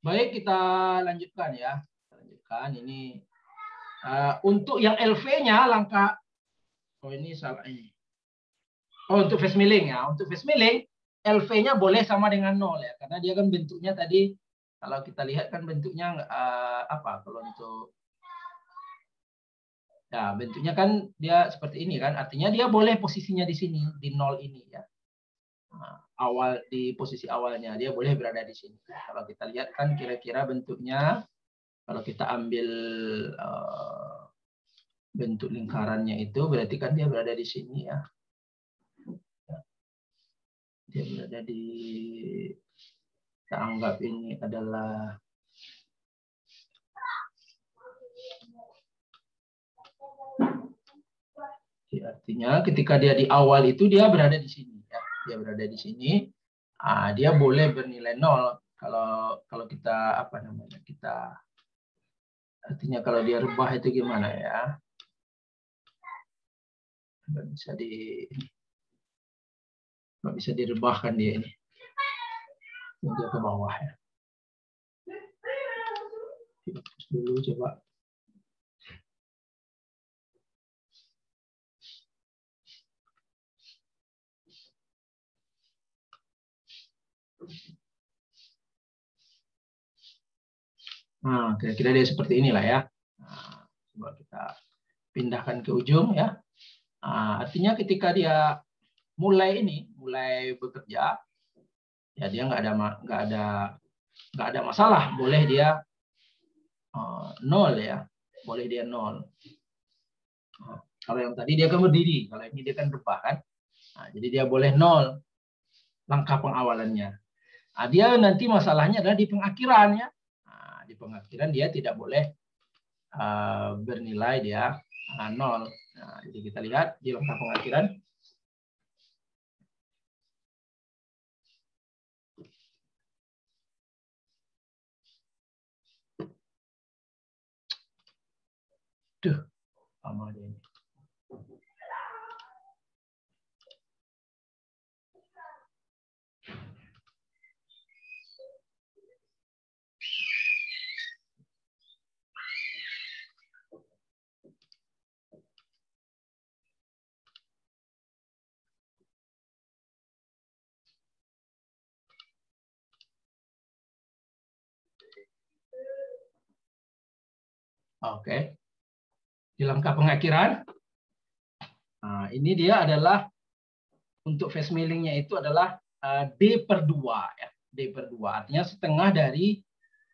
Baik, kita lanjutkan ya. Kita lanjutkan ini untuk yang LV-nya langkah. Oh ini salah ini. Oh untuk face milling ya. Untuk face milling LV-nya boleh sama dengan 0 ya, karena dia kan bentuknya tadi kalau kita lihat kan bentuknya apa kalau untuk ya bentuknya kan dia seperti ini kan, artinya dia boleh posisinya di sini di 0 ini ya. Nah, awal di posisi awalnya dia boleh berada di sini. Kalau kita lihat kan kira-kira bentuknya kalau kita ambil bentuk lingkarannya itu berarti kan dia berada di sini ya. Dia berada di, kita anggap ini adalah artinya ketika dia di awal itu dia berada di sini ya. Dia berada di sini. dia boleh bernilai 0 kalau kita apa namanya, kita artinya kalau dia rubah itu gimana ya, nggak bisa direbahkan dia ini, dia ke bawah ya. Hapus dulu coba. Nah, kira-kira dia seperti inilah ya. Nah, coba kita pindahkan ke ujung ya. Nah, artinya ketika dia mulai bekerja, ya dia nggak ada masalah, boleh dia 0 ya, boleh dia 0. Nah, kalau yang tadi dia kan berdiri, kalau ini dia kan rebah kan. Nah, jadi dia boleh 0 langkah pengawalannya. Nah, dia nanti masalahnya adalah di pengakhiran ya. Nah, di pengakhiran dia tidak boleh bernilai dia 0. Nah, jadi kita lihat di langkah pengakhiran. Duh, lama dia ini. Oke. Di langkah pengakhiran. Nah, ini dia adalah untuk phase millingnya itu adalah D/2 ya. D/2 artinya setengah dari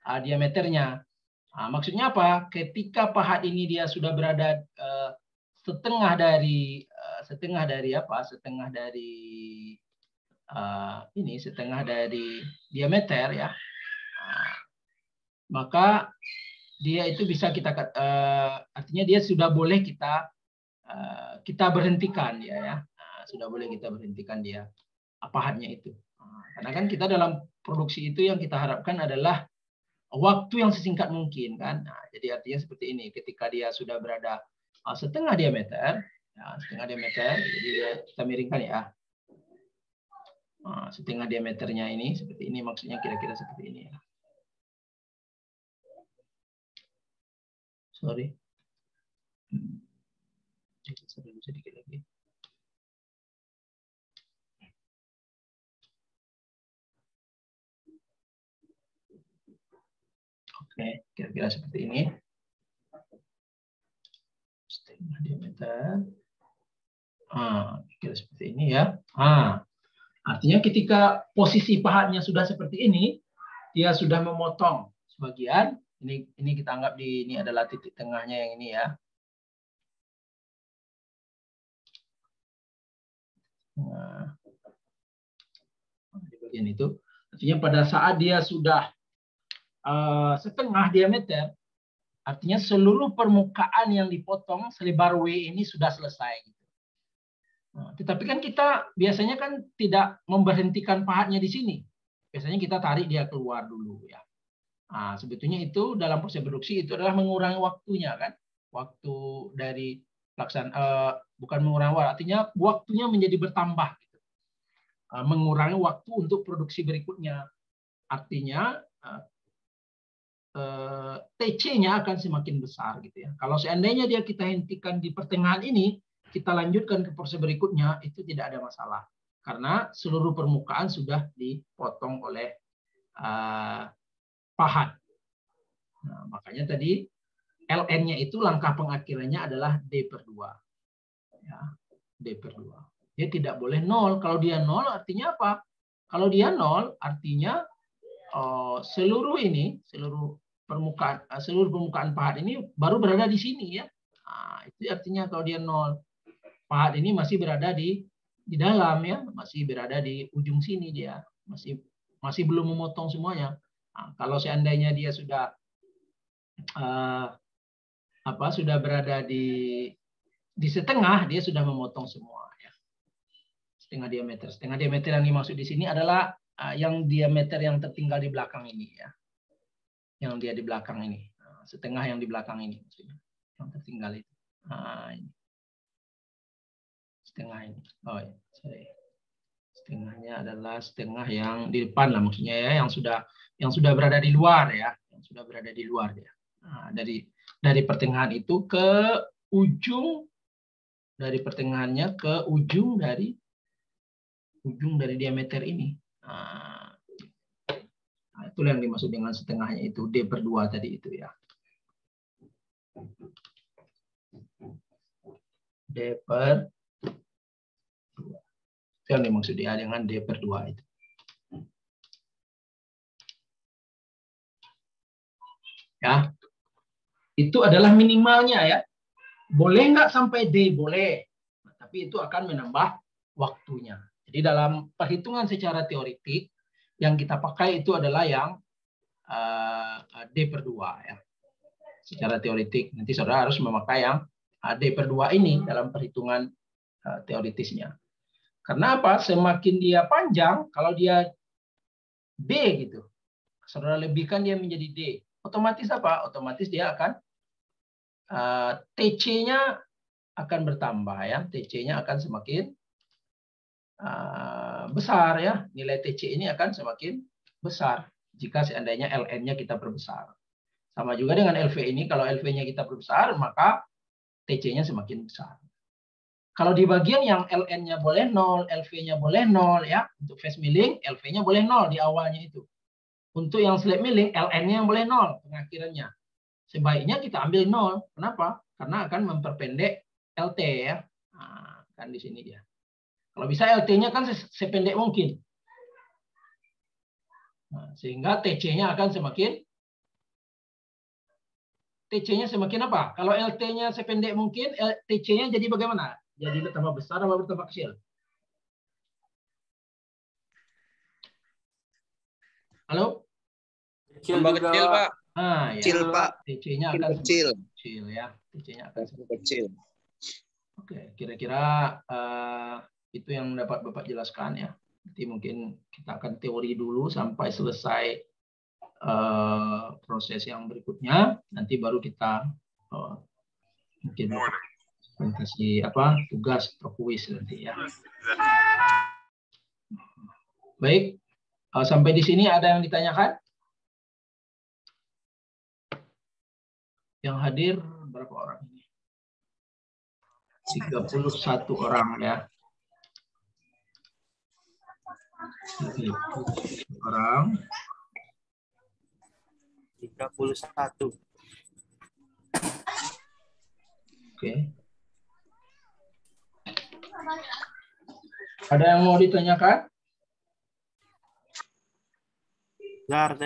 diameternya. Nah, maksudnya apa? Ketika pahat ini dia sudah berada setengah dari diameter ya. Nah, maka dia itu bisa kita artinya dia sudah boleh kita berhentikan dia ya. Nah, sudah boleh kita berhentikan dia pahatnya itu. Nah, karena kan kita dalam produksi itu yang kita harapkan adalah waktu yang sesingkat mungkin kan. Nah, jadi artinya seperti ini, ketika dia sudah berada setengah diameter, jadi kita miringkan ya. Nah, setengah diameternya ini seperti ini, maksudnya kira-kira seperti ini ya. Sorry. Sedikit lagi. Oke, kira-kira seperti ini. Setengah diameter. Kira seperti ini ya. Artinya ketika posisi pahatnya sudah seperti ini, dia sudah memotong sebagian. Ini kita anggap ini adalah titik tengahnya yang ini ya. Nah, di bagian itu, artinya pada saat dia sudah setengah diameter, artinya seluruh permukaan yang dipotong selebar W ini sudah selesai. Nah, tetapi kan kita biasanya kan tidak memberhentikan pahatnya di sini. Biasanya kita tarik dia keluar dulu ya. Nah, sebetulnya itu dalam proses produksi itu adalah mengurangi waktunya kan. Waktu dari bukan mengurangi waktu, artinya waktunya menjadi bertambah. Gitu. Mengurangi waktu untuk produksi berikutnya. Artinya TC-nya akan semakin besar gitu ya. Kalau seandainya kita hentikan di pertengahan ini, kita lanjutkan ke proses berikutnya, itu tidak ada masalah. Karena seluruh permukaan sudah dipotong oleh pahat. Nah, makanya tadi LN-nya itu langkah pengakhirannya adalah D/2. Ya, D/2. Dia tidak boleh 0. Kalau dia 0 artinya apa? Kalau dia 0 artinya seluruh permukaan pahat ini baru berada di sini ya. Nah, itu artinya kalau dia 0, pahat ini masih berada di dalam ya, masih berada di ujung sini dia, masih belum memotong semuanya. Nah, kalau seandainya dia sudah sudah berada di setengah, dia sudah memotong semua ya. Setengah diameter yang dimaksud di sini adalah yang diameter yang tertinggal di belakang ini ya. Yang dia di belakang ini. Setengah yang di belakang ini maksudnya. Yang tertinggal itu. Ini. Setengah ini. Oh ya, sorry. Setengahnya adalah setengah yang di depan lah maksudnya ya, yang sudah berada di luar ya, yang sudah berada di luar ya. Dari pertengahan itu ke ujung, dari pertengahannya ke ujung dari diameter ini. Itulah yang dimaksud dengan setengahnya itu D/2 tadi itu ya. D/2. Itu yang dimaksud dia dengan D/2 itu. Ya. Itu adalah minimalnya ya. Boleh nggak sampai D? Boleh. Tapi itu akan menambah waktunya. Jadi dalam perhitungan secara teoritik, yang kita pakai itu adalah yang D/2 ya. Secara teoritik. Nanti saudara harus memakai yang D/2 ini dalam perhitungan teoritisnya. Karena apa? Semakin dia panjang, kalau dia D gitu, saudara lebihkan dia menjadi D. Otomatis apa? Otomatis dia akan TC-nya akan bertambah ya. TC-nya akan semakin besar ya. Nilai TC ini akan semakin besar jika seandainya LN-nya kita perbesar. Sama juga dengan LV ini, kalau LV-nya kita perbesar, maka TC-nya semakin besar. Kalau di bagian yang LN-nya boleh 0, LV-nya boleh 0 ya. Untuk face milling, LV-nya boleh 0 di awalnya itu. Untuk yang slab milling, LN-nya yang boleh 0 pengakhirannya. Sebaiknya kita ambil 0. Kenapa? Karena akan memperpendek LT ya. Kan di sini dia. Kalau bisa LT-nya kan sependek mungkin. Sehingga TC-nya akan semakin apa? Kalau LT-nya sependek mungkin, TC-nya jadi bagaimana? Jadi bertambah besar atau bertambah kecil? Tambah Halo? kecil, Pak. Kecil, Ya. Pak. TC-nya akan Kecil. kecil ya. TC-nya akan Kecil. Oke, kira-kira itu yang dapat Bapak jelaskan ya. Nanti mungkin kita akan teori dulu sampai selesai proses yang berikutnya. Nanti baru kita mungkin presentasi tugas atau kuis nanti ya. Baik, sampai di sini ada yang ditanyakan? Yang hadir berapa orang ini? 31 orang ya. 31 orang. 31. Oke. Ada yang mau ditanyakan? Zar.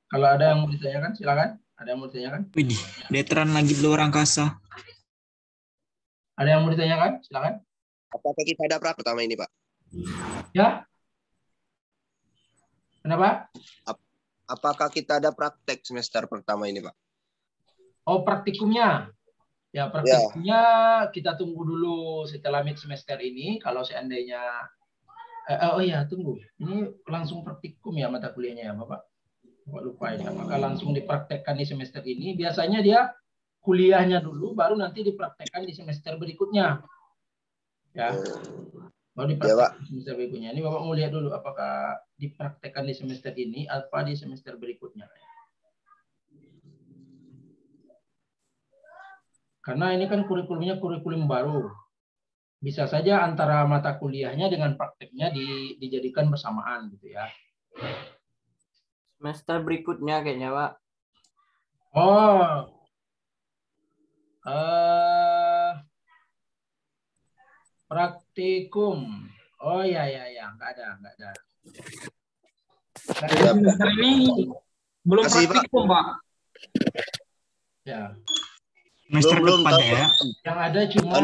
Kalau ada yang mau ditanyakan, silakan. Ada yang mau ditanyakan? Widih, veteran lagi di luar angkasa. Ada yang mau ditanyakan? Silakan. Apakah kita ada pertama ini, Pak? Ya. Kenapa? Apakah kita ada praktek semester pertama ini, Pak? Oh, praktikumnya. Ya, praktikumnya kita tunggu dulu setelah mid semester ini. Kalau seandainya tunggu. Ini langsung praktikum ya mata kuliahnya ya, Bapak. Bapak lupa ini. Apakah langsung dipraktekkan di semester ini? Biasanya dia kuliahnya dulu, baru nanti dipraktekkan di semester berikutnya. Ya. Baru dipraktekkan di semester berikutnya. Ini Bapak mau lihat dulu apakah dipraktekkan di semester ini atau di semester berikutnya. Karena ini kan kurikulumnya kurikulum baru. Bisa saja antara mata kuliahnya dengan prakteknya dijadikan bersamaan gitu ya. Semester berikutnya kayaknya, Pak. Oh. Praktikum. Oh ya, enggak ada. Semester ini belum praktikum, Pak. Ya. Semester Belum depan ya. Yang ada cuma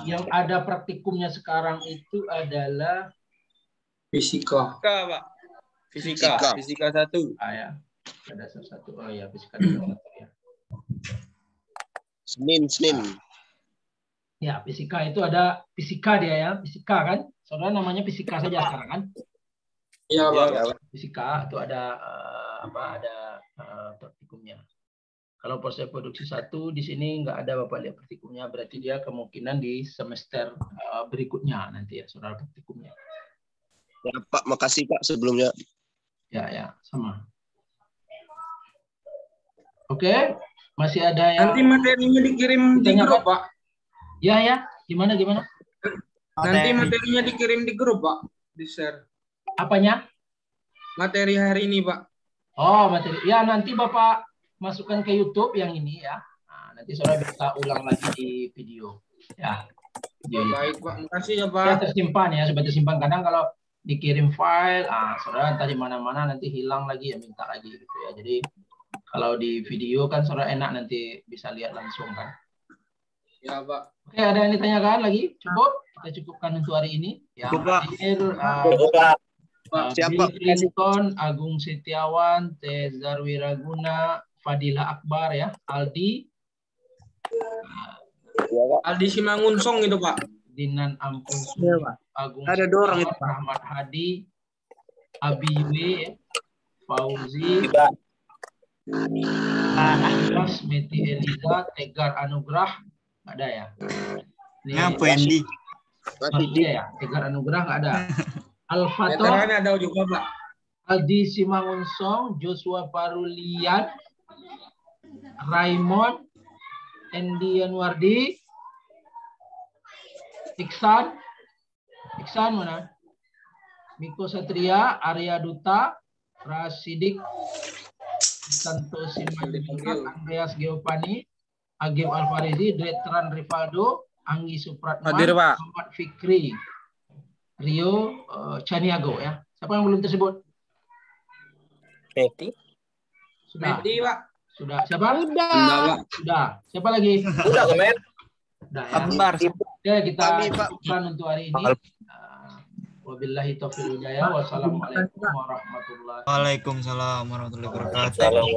yang ada praktikumnya sekarang itu adalah Fisika. Pak. Fisika 1. Ya. Ada satu. Oh ya, fisika 1 ya. Senin. Ya, fisika itu ada fisika dia ya. Fisika kan? saudara namanya fisika saja sekarang kan? Iya, Pak. Ya, Pak. Fisika itu ada praktikumnya. Kalau proses produksi 1 di sini nggak ada Bapak lihat praktikumnya, berarti dia kemungkinan di semester berikutnya nanti ya saudara praktikumnya. Ya, Pak, makasih Pak sebelumnya. Ya, sama. Oke, masih ada yang Nanti materinya dikirim di grup, Pak. ya, gimana? Nanti materinya dikirim di grup, Pak. Di-share. Apanya? Materi hari ini, Pak. Oh, materi. Ya, nanti Bapak masukkan ke YouTube yang ini ya. Nah, nanti saudara bisa ulang lagi di video. Ya. Video. Baik, Pak. Makasih ya, Ya, Pak. tersimpan ya, supaya tersimpan. Kadang kalau dikirim file, saudara tadi mana-mana nanti hilang lagi ya minta lagi gitu ya. Jadi kalau di video kan saudara enak nanti bisa lihat langsung kan. Ya, Pak. Oke, ada yang ditanyakan lagi? Cukup? Kita cukupkan untuk hari ini. Yang Cukup, Pak. terakhir, Siapa? Bill Clinton, Agung Setiawan, Tezar Wiraguna, Fadilah Akbar ya, Aldi, Aldi Simangunsong itu, Pak. Dinan Ampun, Iya, Pak. Agung Ada dua orang itu, Setiawan, Rahmat Hadi, Abiwe, Fauzi, Anas, Meti Eliza, Tegar Anugrah, nggak ada ya? Ini Ngapa Andy? masih dia ya, Tegar Anugrah nggak ada. Al-Fatah, Veteran ada juga, Pak. Aldi Simangunsong, Joshua Parulian, Raymond, Andy Yanwardi, Iksan mana? Miko Satria, Arya Duta, Rasidik, Santo Simanjuntak, Andreas Geopani, Agim Alfarizi, Detran Rivaldo, Anggi Supratman, Hadir, Pak. Muhammad Fikri, Rio Chaniago ya. Siapa yang belum tersebut? Sudah. Meti, Pak. Sudah. Siapa? Enggak, Pak. Sudah. Siapa lagi? Udah, Kemen. Sudah ya. Akbar. Oke, kita Kami, Pak. cukupkan untuk hari ini. Wabillahi taufiq wal hidayah. Wassalamualaikum warahmatullahi wabarakatuh. Waalaikumsalam warahmatullahi wabarakatuh.